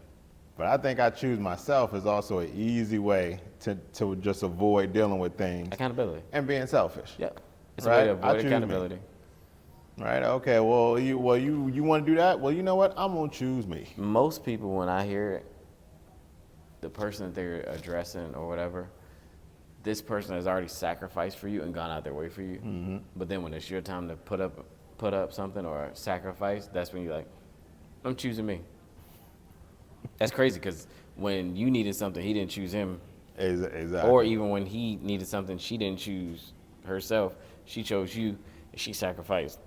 But I think I choose myself is also an easy way to just avoid dealing with things.
Accountability.
And being selfish.
Yep. It's a way to avoid accountability.
Right. Okay. Well, you want to do that? Well, you know what? I'm gonna choose me.
Most people, when I hear it, the person that they're addressing or whatever, this person has already sacrificed for you and gone out their way for you. But then when it's your time to put up something or sacrifice, that's when you're like, I'm choosing me. That's crazy because when you needed something, he didn't choose him.
Exactly.
Or even when he needed something, she didn't choose herself. She chose you. And she sacrificed.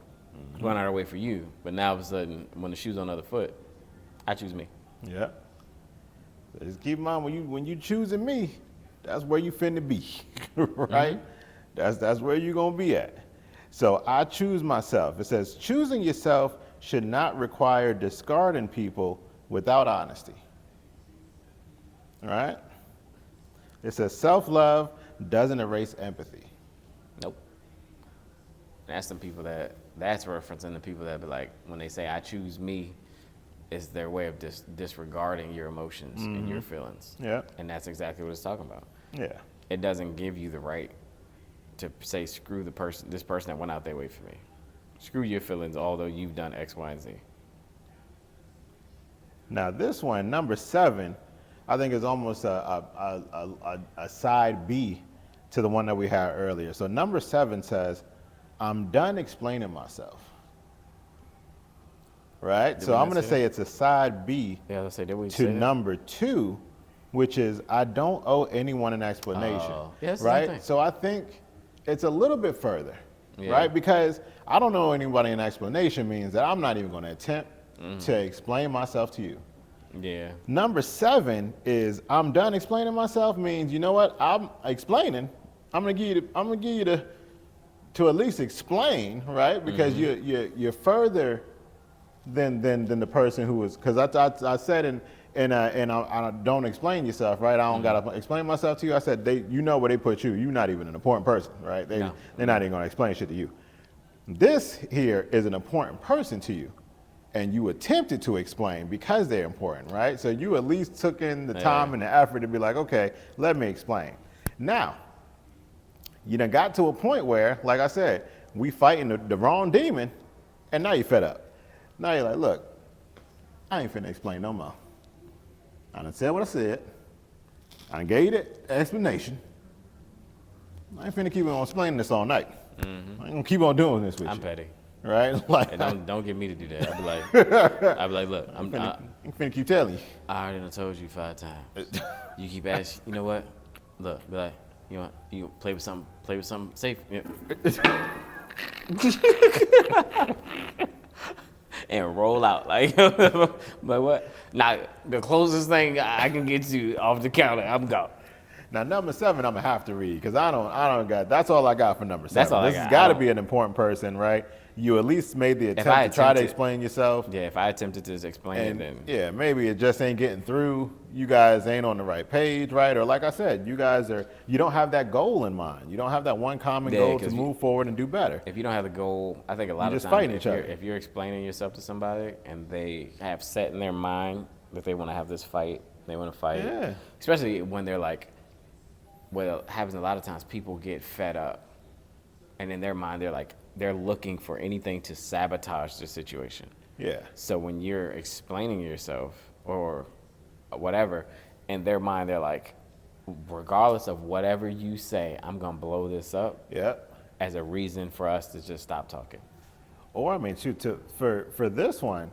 Went out her way for you. But now all of a sudden, when the shoe's on the other foot, I choose me.
Yeah. Just keep in mind when you choosing me, that's where you finna be, right? That's where you gonna be at. So I choose myself. It says choosing yourself should not require discarding people without honesty. All right? It says self-love doesn't erase empathy.
Nope. That's the people that's referencing the people that be like, when they say I choose me, it's their way of disregarding your emotions and your feelings.
Yeah.
And that's exactly what it's talking about.
Yeah.
It doesn't give you the right to say screw this person that went out their way for me. Screw your feelings, although you've done X, Y, and Z.
Now this one, number 7, I think is almost a side B to the one that we had earlier. So number 7 says, I'm done explaining myself. Right? So I'm going to say it's a side B to number 2, which is I don't owe anyone an explanation. Right? So I think it's a little bit further. Right? Because I don't owe anybody an explanation means that I'm not even going to attempt to explain myself to you.
Yeah.
Number 7 is I'm done explaining myself means, you know what? I'm explaining. I'm gonna give you to at least explain, right? Because you're further than the person who was. Because I said I don't explain yourself, right? I don't gotta explain myself to you. I said you know where they put you. You're not even an important person, right? They're not even gonna explain shit to you. This here is an important person to you, and you attempted to explain because they're important, right? So you at least took in the time and the effort to be like, okay, let me explain. Now, you done got to a point where, like I said, we fighting the wrong demon, and now you're fed up. Now you're like, look, I ain't finna explain no more. I done said what I said. I done gave you the explanation. I ain't finna keep on explaining this all night. I ain't gonna keep on doing this with you.
I'm petty.
Right? Like,
And don't get me to do that. I'd be like, look, I'm
finna keep telling you.
I already done told you 5 times. You keep asking, you know what? Look, be like, you play with something safe. Yeah. And roll out like, but what? Now the closest thing I can get to off the counter, I'm gone.
Now number 7, I'm gonna have to read because I don't got. That's all I got for number 7.
That's all
This has got to be an important person, right? You at least made the attempt to try to explain yourself.
Yeah, if I attempted to explain it, then
yeah, maybe it just ain't getting through. You guys ain't on the right page, right? Or like I said, you don't have that goal in mind. You don't have that one common goal to move forward and do better.
If you don't have the goal, I think a lot of times if you're explaining yourself to somebody and they have set in their mind that they want to have this fight, they want to fight.
Yeah.
Especially when they're like, well, happens a lot of times people get fed up, and in their mind they're looking for anything to sabotage the situation.
Yeah.
So when you're explaining yourself or whatever, in their mind they're like, regardless of whatever you say, I'm gonna blow this up.
Yeah.
As a reason for us to just stop talking.
Or I mean, for this one,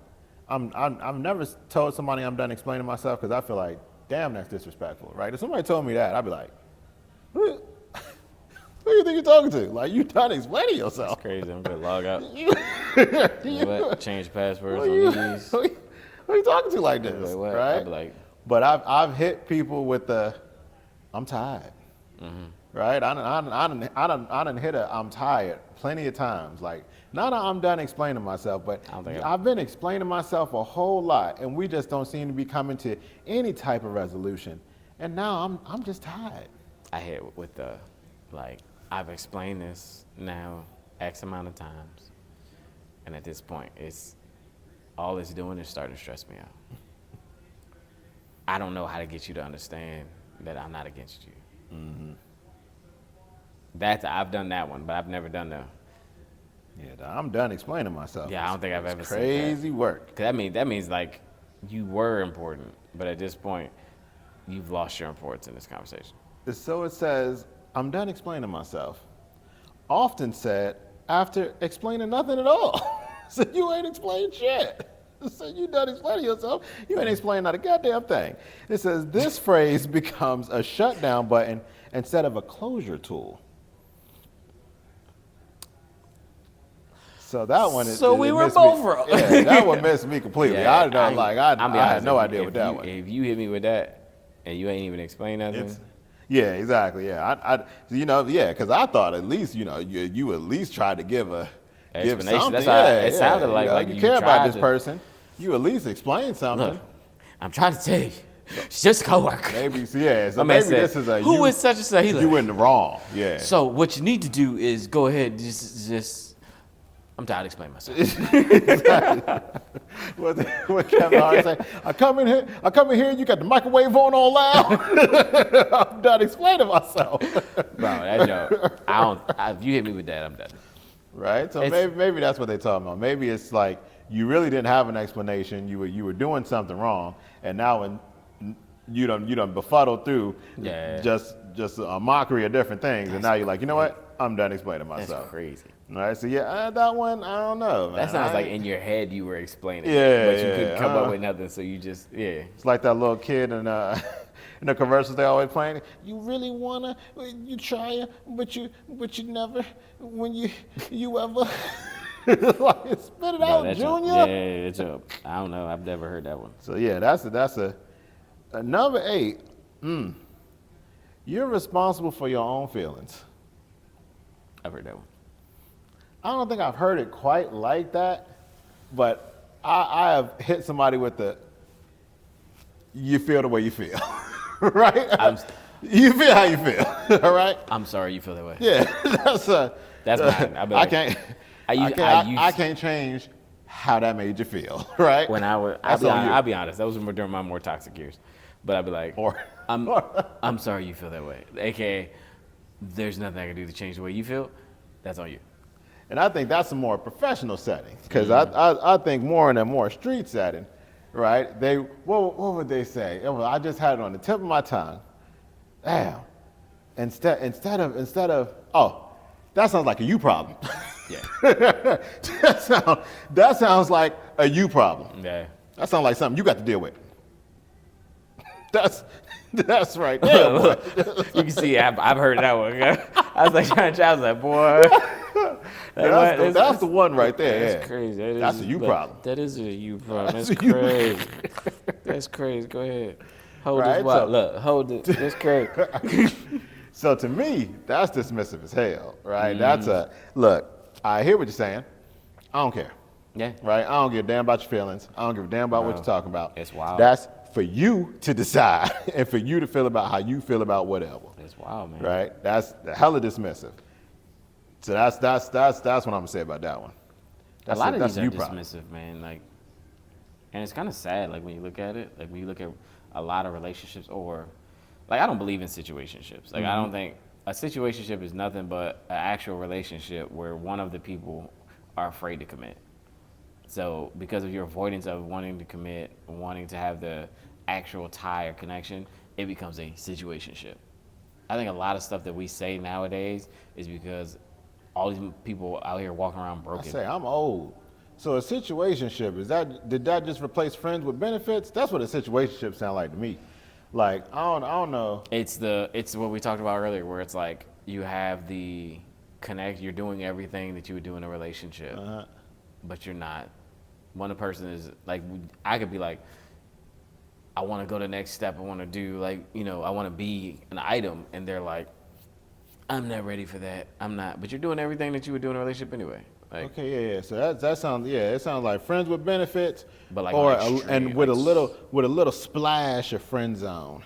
I've never told somebody I'm done explaining myself because I feel like, damn, that's disrespectful, right? If somebody told me that, I'd be like, who do you think you're talking to? Like, you done explaining yourself.
That's crazy. I'm gonna log out. You know what? Change passwords on these.
Who you talking to like this?
Like,
right?
I'd be like,
but I've hit people with the, I'm tired. Right? I done hit a I'm tired plenty of times. Like, not I'm done explaining myself, but I've been explaining myself a whole lot, and we just don't seem to be coming to any type of resolution. And now I'm just tired.
I hit with the, like, I've explained this now X amount of times, and at this point, all it's doing is starting to stress me out. I don't know how to get you to understand that I'm not against you. I've done that one, but I've never done the.
Yeah, I'm done explaining myself.
Yeah, I don't think I've ever seen that.
Crazy work.
Cause that means like you were important, but at this point, you've lost your importance in this conversation.
So it says, I'm done explaining myself. Often said after explaining nothing at all. So you ain't explained shit. So you done explaining yourself. You ain't explained not a goddamn thing. It says this phrase becomes a shutdown button instead of a closure tool. So that one is.
So we were both wrong.
Yeah, that one missed me completely.
Yeah,
I had no idea with that one.
If you hit me with that and you ain't even explain nothing.
Yeah, exactly. Yeah, because I thought at least you at least tried to give
explanation.
Something.
That's how it sounded like
you care about this person. You at least explain something.
Look, I'm trying to tell you, it's just a coworker.
Maybe, yeah. So maybe this is a
who is such and such.
You in the wrong. Yeah.
So what you need to do is go ahead, just. I'm tired of explaining myself.
Exactly. What Kevin Hart say? I come in here, you got the microwave on all loud. I'm done explaining myself.
Bro, that joke. If you hit me with that, I'm done.
Right? So maybe that's what they're talking about. Maybe it's like you really didn't have an explanation. You were doing something wrong, and now when you done befuddled through just a mockery of different things, and now you're like, you know what? I'm done explaining myself.
That's crazy.
All right, so that one, I don't know, man.
That sounds like in your head you were explaining, but you couldn't come up with nothing, so you just, It's
like that little kid in the commercials they always playing. You really wanna, you try, but you never, when you ever, like spit it out, Junior.
I don't know, I've never heard that one.
So yeah, that's a number 8. You're responsible for your own feelings.
I've heard that one.
I don't think I've heard it quite like that, but I have hit somebody with the, you feel the way you feel, right? You feel how you feel, all right?
I'm sorry you feel that way.
Yeah,
That's mine. I'll be like,
I can't change how that made you feel, right?
When I'll be honest, those were during my more toxic years. But I'd be like, I'm sorry you feel that way. AKA, there's nothing I can do to change the way you feel. That's on you.
And I think that's a more professional setting, because I think more in a more street setting, right? What would they say? I just had it on the tip of my tongue. Damn. Instead of, oh, that sounds like a you problem.
Yeah.
that sounds like a you problem.
Yeah.
That sounds like something you got to deal with. That's right there, boy.
You can see I've heard that one. I was like, boy.
That's the one right there.
That's crazy.
That's a you problem.
That is a you problem. That's crazy. That's crazy. Go ahead. Hold this watch. Look, hold it. That's crazy.
So to me, that's dismissive as hell, right? That's look, I hear what you're saying. I don't care.
Yeah.
Right? I don't give a damn about your feelings. I don't give a damn about what you're talking about.
It's wild.
That's for you to decide and for you to feel about how you feel about whatever.
It's wild, man.
Right? That's hella dismissive. So that's what I'm gonna say about that one.
A lot of these are dismissive, man. Like, and it's kind of sad. Like when you look at it, like when you look at a lot of relationships, or like I don't believe in situationships. Like I don't think a situationship is nothing but an actual relationship where one of the people are afraid to commit. So because of your avoidance of wanting to commit, wanting to have the actual tie or connection, it becomes a situationship. I think a lot of stuff that we say nowadays is because all these people out here walking around broken.
I say I'm old. So a situationship, did that just replace friends with benefits? That's what a situationship sound like to me. Like I don't know.
It's what we talked about earlier, where it's like you have the connect. You're doing everything that you would do in a relationship, but you're not. One person is like, I could be like, I want to go to the next step. I want to do I want to be an item, and they're like, I'm not ready for that. I'm not. But you're doing everything that you would do in a relationship anyway. Like,
okay, yeah. So that sounds, it sounds like friends with benefits,
but like
and with a little splash of friend zone.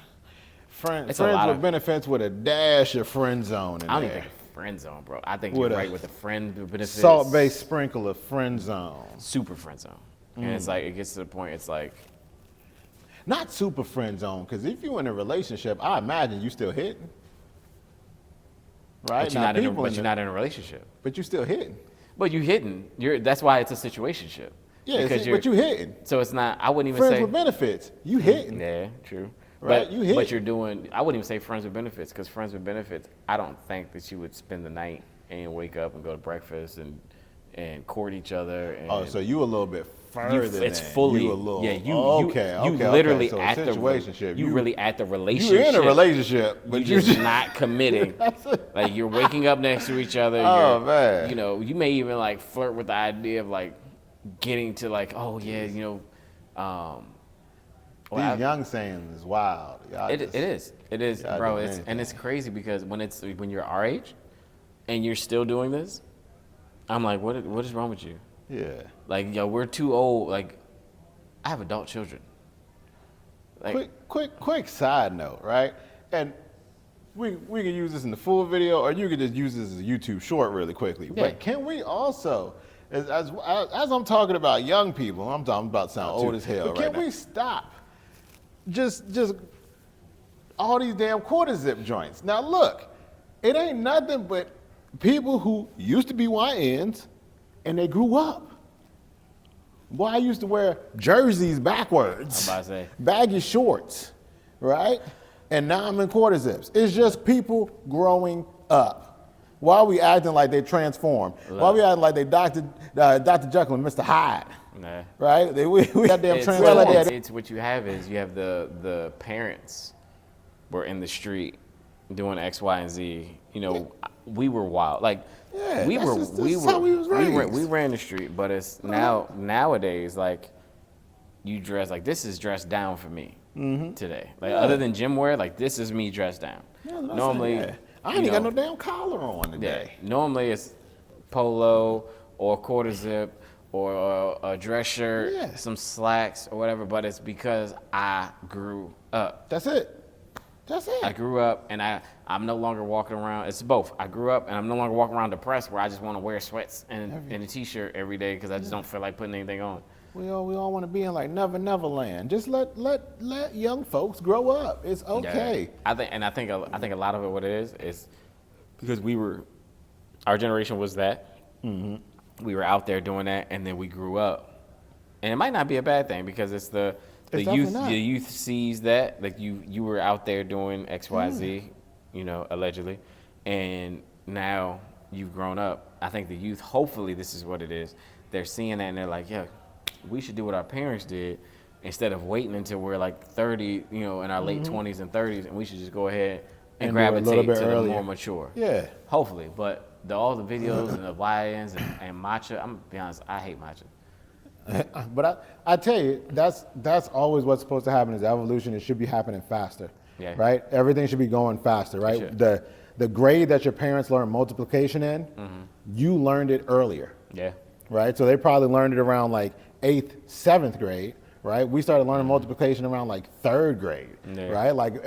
Friends with benefits with a dash of friend zone in
I don't
there.
even think friend zone, bro. I think you're right with the friend with benefits.
Salt-based sprinkle of friend zone.
Super friend zone. And it's like, it gets to the point, it's like.
Not super friend zone, because if you're in a relationship, I imagine you still hitting. Right?
But you're not in a relationship.
But you're still hitting.
But you hitting. That's why it's a situationship.
Yeah, but you hitting.
So it's not, I wouldn't even
friends
say.
Friends with benefits. You hitting.
Yeah, true.
Right?
But you're doing, I wouldn't even say friends with benefits, because friends with benefits, I don't think that you would spend the night and wake up and go to breakfast and court each other. And
so you a little bit further.
It's fully.
You a little.
Yeah, you literally
so
at the relationship. You really at the relationship.
You're in a relationship, but
you're just not committing. Like you're waking up next to each other.
Oh man.
You may even like flirt with the idea of like getting to like, oh yeah,
These young sayings is wild.
It is, bro. It's crazy because when you're our age, and you're still doing this, I'm like, what is wrong with you?
Yeah.
Like, we're too old. Like, I have adult children. Like,
quick side note, right? And we can use this in the full video, or you can just use this as a YouTube short really quickly. Yeah. But can we also, as I'm talking about young people, I'm about to sound old as hell, but can we stop just all these damn quarter zip joints? Now look, it ain't nothing but people who used to be YNs and they grew up. Boy, I used to wear jerseys backwards.
I'm about to say.
Baggy shorts, right? And now I'm in quarter zips. It's just people growing up. Why are we acting like they transformed? Why are we acting like they Dr. Jekyll and Mr. Hyde?
Nah.
Right? We got damn transformed.
It's what you have is you have the parents were in the street doing X, Y, and Z. We were wild. Like we ran the street, but it's nowadays like you dress like this is dressed down for me today. Like other than gym wear, like this is me dressed down.
Normally, I ain't got no damn collar on today.
Yeah, normally it's polo or quarter zip or a dress shirt, some slacks or whatever, but it's because I grew up.
That's it. That's it.
I grew up and I'm no longer walking around. It's both. I grew up and I'm no longer walking around depressed where I just want to wear sweats and a t-shirt every day because I just don't feel like putting anything on.
We all want to be in like Never Land. Just let young folks grow up. It's okay.
Yeah. I think a lot of it, what it is because our generation was that. Mm-hmm. We were out there doing that, and then we grew up, and it might not be a bad thing because it's the youth. The youth sees that, like you were out there doing X, Y, Z, allegedly, and now you've grown up. I think the youth, hopefully, this is what it is. They're seeing that, and they're like, yeah, we should do what our parents did instead of waiting until we're like 30, in our late 20s and 30s, and we should just go ahead and gravitate to the more mature.
Yeah.
Hopefully, but all the videos and the YNs and matcha, I'm gonna be honest, I hate matcha.
But I tell you, that's always what's supposed to happen is evolution. It should be happening faster, right? Everything should be going faster, right? The grade that your parents learned multiplication in, you learned it earlier.
Yeah.
Right? So they probably learned it around like 8th, 7th grade, right? We started learning multiplication around like 3rd grade, right? Like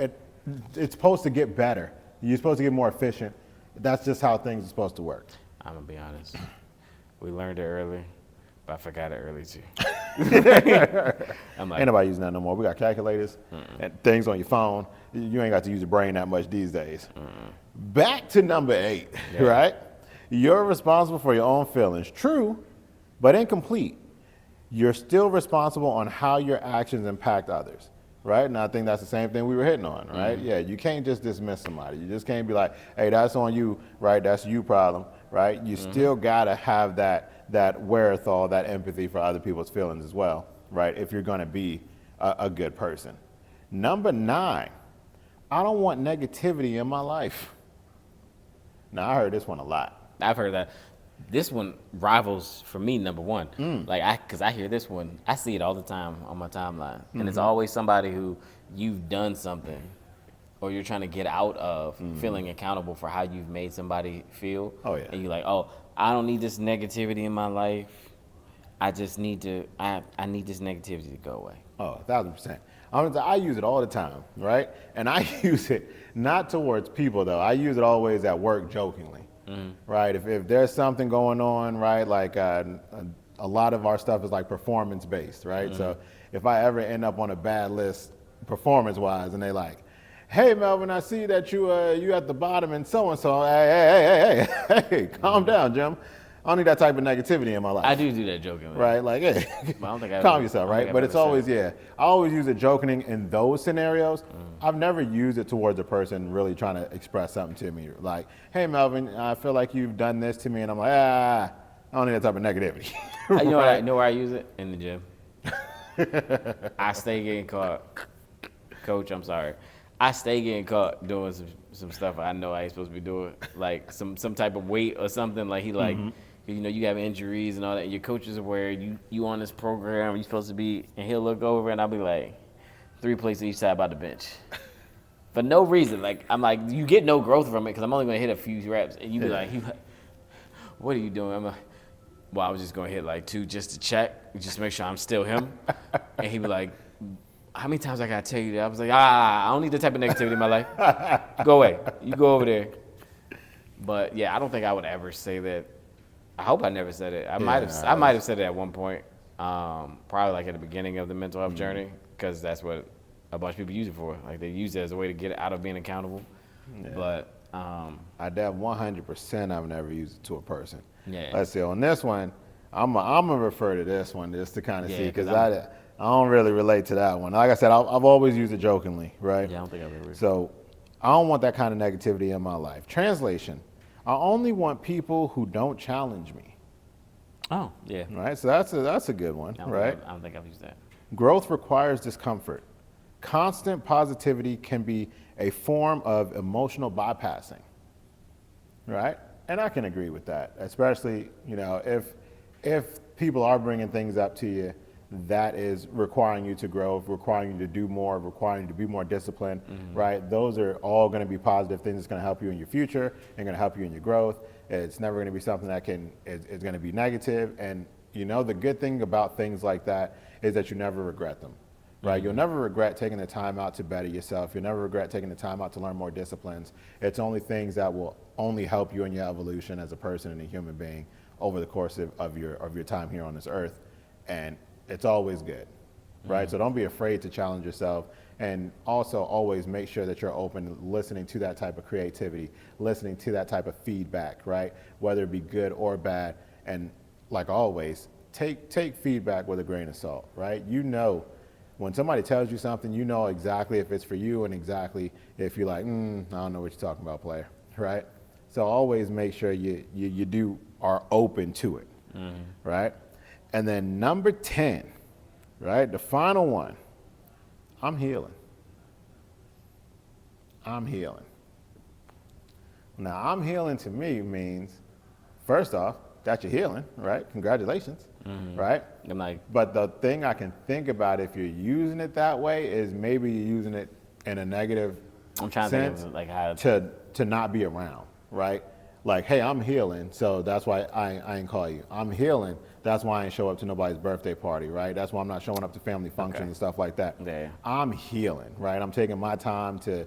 it's supposed to get better. You're supposed to get more efficient. That's just how things are supposed to work.
I'm gonna be honest. We learned it early, but I forgot it early too.
I'm like, ain't nobody using that no more. We got calculators and things on your phone. You ain't got to use your brain that much these days. Back to number 8, right? You're responsible for your own feelings. True, but incomplete. You're still responsible on how your actions impact others. Right? And I think that's the same thing we were hitting on, right? Yeah, you can't just dismiss somebody. You just can't be like, hey, that's on you, right? That's you problem, right? You still gotta have that wherewithal, that empathy for other people's feelings as well, right? If you're gonna be a good person. Number 9, I don't want negativity in my life. Now, I heard this one a lot.
I've heard that. This one rivals for me number 1. Because I hear this one, I see it all the time on my timeline, and it's always somebody who you've done something, or you're trying to get out of feeling accountable for how you've made somebody feel.
Oh yeah.
And you're like, oh, I don't need this negativity in my life. I just need I need this negativity to go away.
Oh, 1,000%. I use it all the time, right? And I use it not towards people though. I use it always at work jokingly. Right, if there's something going on, right, like a lot of our stuff is like performance based, right? So if I ever end up on a bad list performance wise, and they like, hey Melvin, I see that you at the bottom and so, hey, calm down, Jim. I don't need that type of negativity in my life.
I do that jokingly.
Right, like, hey,
but I don't think
calm yourself, right? But it's always, I always use it jokingly in those scenarios. I've never used it towards a person really trying to express something to me. Like, hey, Melvin, I feel like you've done this to me. And I'm like, I don't need that type of negativity.
You know where I use it? In the gym. I stay getting caught. Coach, I'm sorry. I stay getting caught doing some stuff I know I ain't supposed to be doing. Like some type of weight or something. Like you have injuries and all that. And your coach is aware you on this program. You're supposed to be, and he'll look over and I'll be like, 3 plates each side by the bench. For no reason. Like, I'm like, you get no growth from it because I'm only going to hit a few reps. And you be like, what are you doing? I'm like, well, I was just going to hit like 2 just to check, just to make sure I'm still him. And he'd be like, how many times I got to tell you that? I was like, I don't need that type of negativity in my life. Go away. You go over there. But yeah, I don't think I would ever say that. I hope I never said it. I might have said it at one point, probably like at the beginning of the mental health journey, because that's what a bunch of people use it for. Like they use it as a way to get out of being accountable. Yeah. But
I dab 100%. I've never used it to a person.
Yeah.
Let's see. On this one, I'm gonna refer to this one just to kind of see, because I don't really relate to that one. Like I said, I've always used it jokingly, right?
Yeah, I don't think I've ever.
So I don't want that kind of negativity in my life. Translation: I only want people who don't challenge me.
Oh, yeah.
Right. So that's a good one, right?
I don't think I've used that.
Growth requires discomfort. Constant positivity can be a form of emotional bypassing, right? And I can agree with that, especially, if people are bringing things up to you that is requiring you to grow, requiring you to do more, requiring you to be more disciplined, right? Those are all going to be positive things that's going to help you in your future and going to help you in your growth. It's never going to be something that is going to be negative. And you know, the good thing about things like that is that you never regret them, right? You'll never regret taking the time out to better yourself. You'll never regret taking the time out to learn more disciplines. It's only things that will only help you in your evolution as a person and a human being over the course of your time here on this earth. And it's always good, right? So don't be afraid to challenge yourself. And also always make sure that you're open to listening to that type of creativity, listening to that type of feedback, right? Whether it be good or bad. And like always, take feedback with a grain of salt, right? You know, when somebody tells you something, you know exactly if it's for you and exactly if you're like, I don't know what you're talking about, player, right? So always make sure you are open to it, right? And then number 10, right? The final one. I'm healing. I'm healing. Now, I'm healing to me means, first off, that you're healing, right? Congratulations, right?
I'm like,
But the thing I can think about if you're using it that way is maybe you're using it in a negative
I'm trying to
sense
think of like how
to not be around, right? Like, hey, I'm healing, so that's why I ain't call you. I'm healing, that's why I ain't show up to nobody's birthday party, right? That's why I'm not showing up to family functions and stuff like that.
Yeah.
I'm healing, right? I'm taking my time to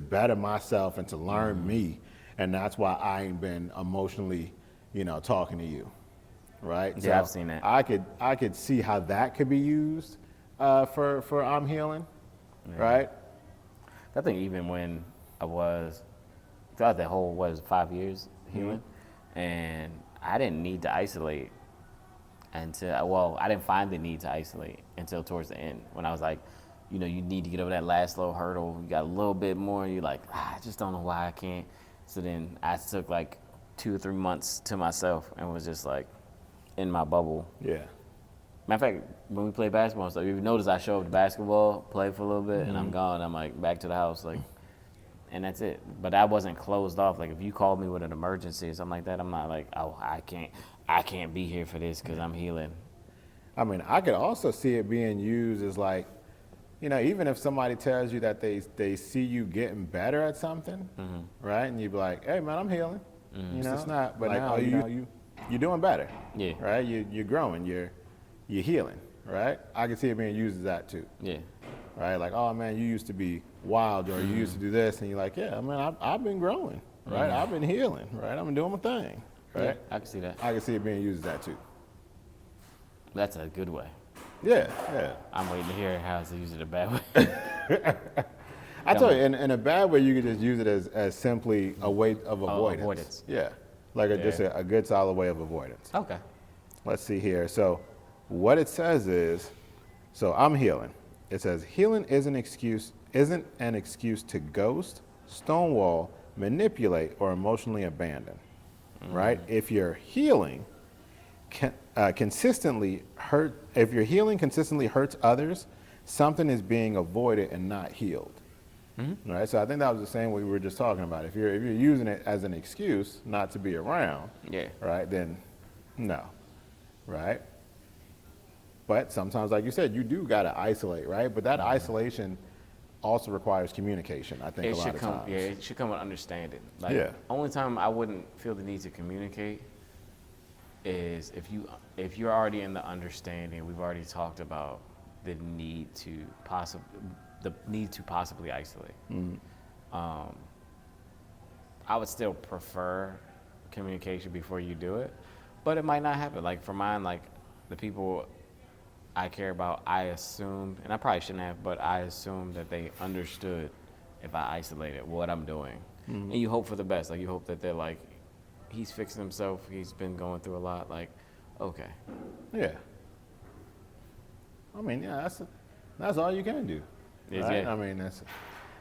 better myself and to learn me, and that's why I ain't been emotionally, talking to you, right?
Yeah,
So
I've seen that.
I could see how that could be used for I'm healing, right?
I think even when I was throughout that whole 5 years healing, and I didn't need to isolate until I didn't find the need to isolate until towards the end when I was like, you need to get over that last little hurdle. You got a little bit more. You're like, I just don't know why I can't. So then I took like 2 or 3 months to myself and was just like in my bubble.
Yeah.
Matter of fact, when we play basketball, so if you notice, I show up to basketball, play for a little bit, and I'm gone. I'm like back to the house, like, and that's it. But I wasn't closed off. Like if you called me with an emergency or something like that, I'm not like, oh, I can't be here for this because I'm healing.
I mean, I could also see it being used as like, even if somebody tells you that they see you getting better at something, right? And you be like, hey man, I'm healing. It's not, but like, now you're doing better.
Yeah.
Right? You're growing. You're healing. Right? I can see it being used as that too.
Yeah.
Right? Like, oh man, you used to be wild, or you used to do this, and you're like, yeah, man, I've been growing. Right? I've been healing. Right? I've been doing my thing. Right?
Yeah, I can see that.
I can see it being used as that too.
That's a good way.
Yeah.
I'm waiting to hear how to use it a bad way.
I tell you, in a bad way, you could just use it as simply a way of avoidance.
Avoidance.
Yeah, like just a good solid way of avoidance.
Okay.
Let's see here. So what it says is, so I'm healing. It says healing isn't an excuse to ghost, stonewall, manipulate, or emotionally abandon. Right? If you're healing consistently hurts others, something is being avoided and not healed. Right? So I think that was the same we were just talking about. If you're using it as an excuse not to be around, right, then no. Right? But sometimes, like you said, you do gotta isolate, right? But that isolation also requires communication, I think, a lot of times.
Yeah, it should come with understanding. Like, only time I wouldn't feel the need to communicate is if you're already in the understanding. We've already talked about the need to possibly isolate. I would still prefer communication before you do it, but it might not happen. Like for mine, like the people I care about, I assumed, and I probably shouldn't have, but I assumed that they understood if I isolated what I'm doing. And you hope for the best. Like you hope that they're like, he's fixing himself, he's been going through a lot, like, okay.
Yeah. I mean, yeah, that's all you can do. Right?
Yeah.
I mean,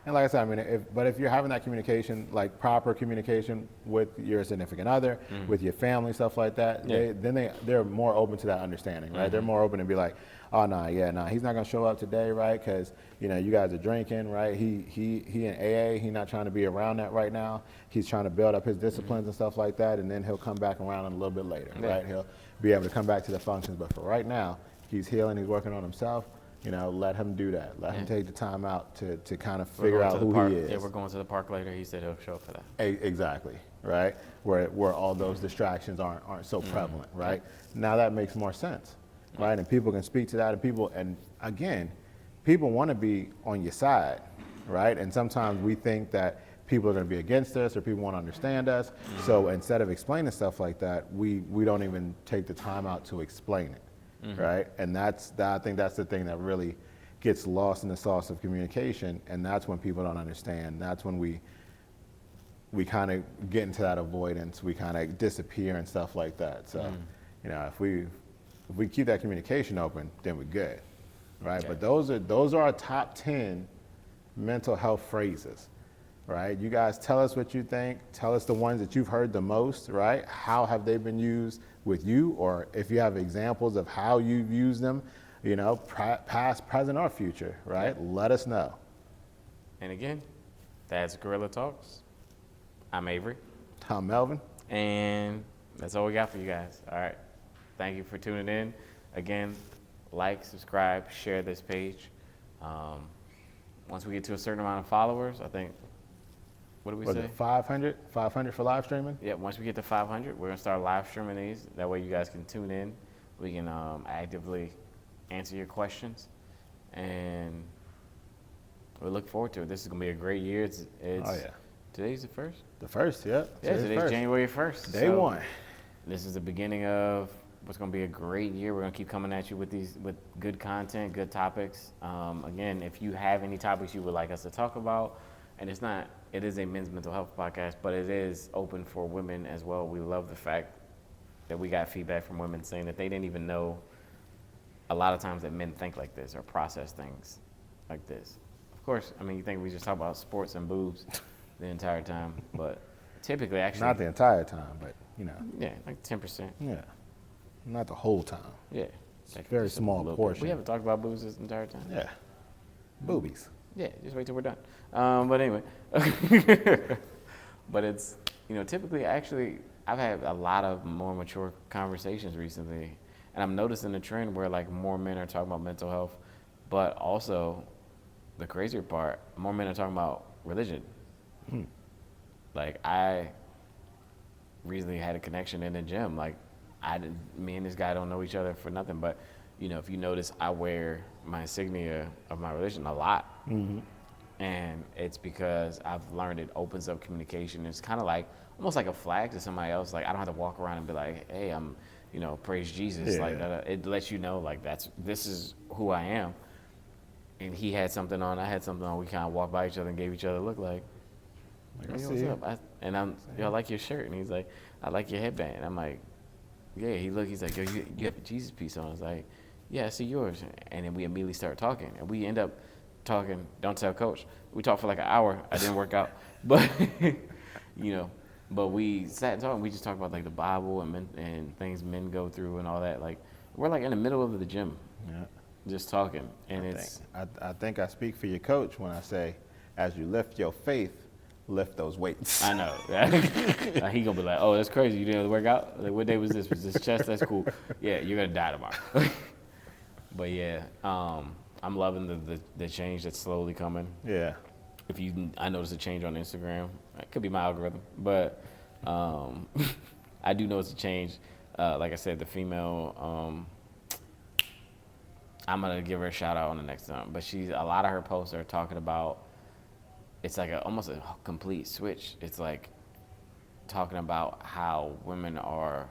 and like I said, I mean, if you're having that communication, like proper communication with your significant other, with your family, stuff like that, they're more open to that understanding, right? They're more open to be like, oh no, he's not gonna show up today, right? Because you guys are drinking, right? He in AA, he's not trying to be around that right now. He's trying to build up his disciplines and stuff like that, and then he'll come back around a little bit later, right? He'll be able to come back to the functions, but for right now, he's healing, he's working on himself. let him do that. Let him
Yeah.
take the time out to kind of
We're
figure
going
out
to the
who
park.
he is.
Yeah, we're going to the park later. He said he'll show up for that.
Exactly, right? Where all those distractions aren't so prevalent, right? Now that makes more sense, right? And people can speak to that, and again, people want to be on your side, right? And sometimes we think that people are going to be against us or people want to understand us. So instead of explaining stuff like that, we don't even take the time out to explain it, right? And I think that's the thing that really gets lost in the sauce of communication, and that's when people don't understand. That's when we kind of get into that avoidance, we kind of disappear and stuff like that. So, if we keep that communication open, then we're good, right?
Yeah.
But those are our top 10 mental health phrases, right? You guys tell us what you think. Tell us the ones that you've heard the most, right? How have they been used with you? Or if you have examples of how you've used them, past, present, or future, right?
Yeah.
Let us know.
And again, that's Guerilla Talks. I'm Avery.
I'm Melvin.
And that's all we got for you guys. All right. Thank you for tuning in. Again, like, subscribe, share this page. Once we get to a certain amount of followers, I think, what did we
Was
say?
it 500? 500 for live streaming?
Yeah, once we get to 500, we're going to start live streaming these. That way you guys can tune in. We can actively answer your questions. And we look forward to it. This is going to be a great year. It's
Oh, yeah.
Today's the first?
The first, yeah.
Yeah, today's
first.
January 1st.
Day one.
This is the beginning of what's going to be a great year. We're going to keep coming at you with good content, good topics. Again, if you have any topics you would like us to talk about, and it is a men's mental health podcast, but it is open for women as well. We love the fact that we got feedback from women saying that they didn't even know a lot of times that men think like this or process things like this. Of course, you think we just talk about sports and boobs the entire time, but typically, actually,
Not the entire time, but
yeah, like 10%.
yeah, not the whole time.
Yeah,
It's a very small
little bit.
portion.
We haven't talked about boobs this entire time.
Yeah, boobies.
Yeah, just wait till we're done. But anyway, but it's typically actually I've had a lot of more mature conversations recently, and I'm noticing a trend where like more men are talking about mental health, but also the crazier part, more men are talking about religion. Like I recently had a connection in the gym. Like me and this guy don't know each other for nothing, but if you notice, I wear my insignia of my religion a lot. And it's because I've learned it opens up communication. It's kind of like almost like a flag to somebody else. Like I don't have to walk around and be like, hey, I'm, praise Jesus.
Yeah.
Like it lets you know like this is who I am. And he had something on, I had something on. We kind of walked by each other and gave each other a look like
I
hey,
see
what's
you.
up? I like your shirt. And he's like, I like your headband. I'm like, yeah. He's like, yo, you have a Jesus piece on. I was like, yeah, I see yours. And then we immediately start talking. And we end up talking, don't tell coach. We talked for like an hour. I didn't work out. But, but we sat and talked. And we just talked about like the Bible and things men go through and all that. Like, we're like in the middle of the gym.
Yeah.
Just talking. And
I think I speak for your coach when I say, as you lift your faith, lift those weights.
I know. Like, he gonna be like, oh, that's crazy. You didn't work out? Like, what day was this? Was this chest? That's cool. Yeah, you're gonna die tomorrow. But yeah, I'm loving the change that's slowly coming.
Yeah.
I noticed a change on Instagram. It could be my algorithm, but I do notice a change. Like I said, the female. I'm gonna give her a shout out on the next time. But a lot of her posts are talking about. It's like almost a complete switch. It's like talking about how women are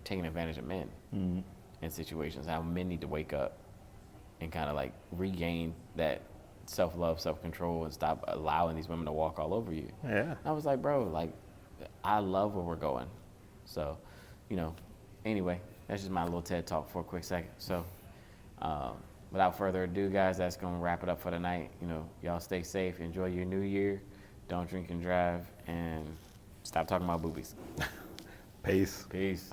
taking advantage of men in situations, how men need to wake up and kind of like regain that self-love, self-control, and stop allowing these women to walk all over you.
Yeah.
I was like, bro, like, I love where we're going. So, anyway, that's just my little TED talk for a quick second. So, without further ado, guys, that's going to wrap it up for tonight. Y'all stay safe. Enjoy your new year. Don't drink and drive. And stop talking about boobies.
Peace.
Peace.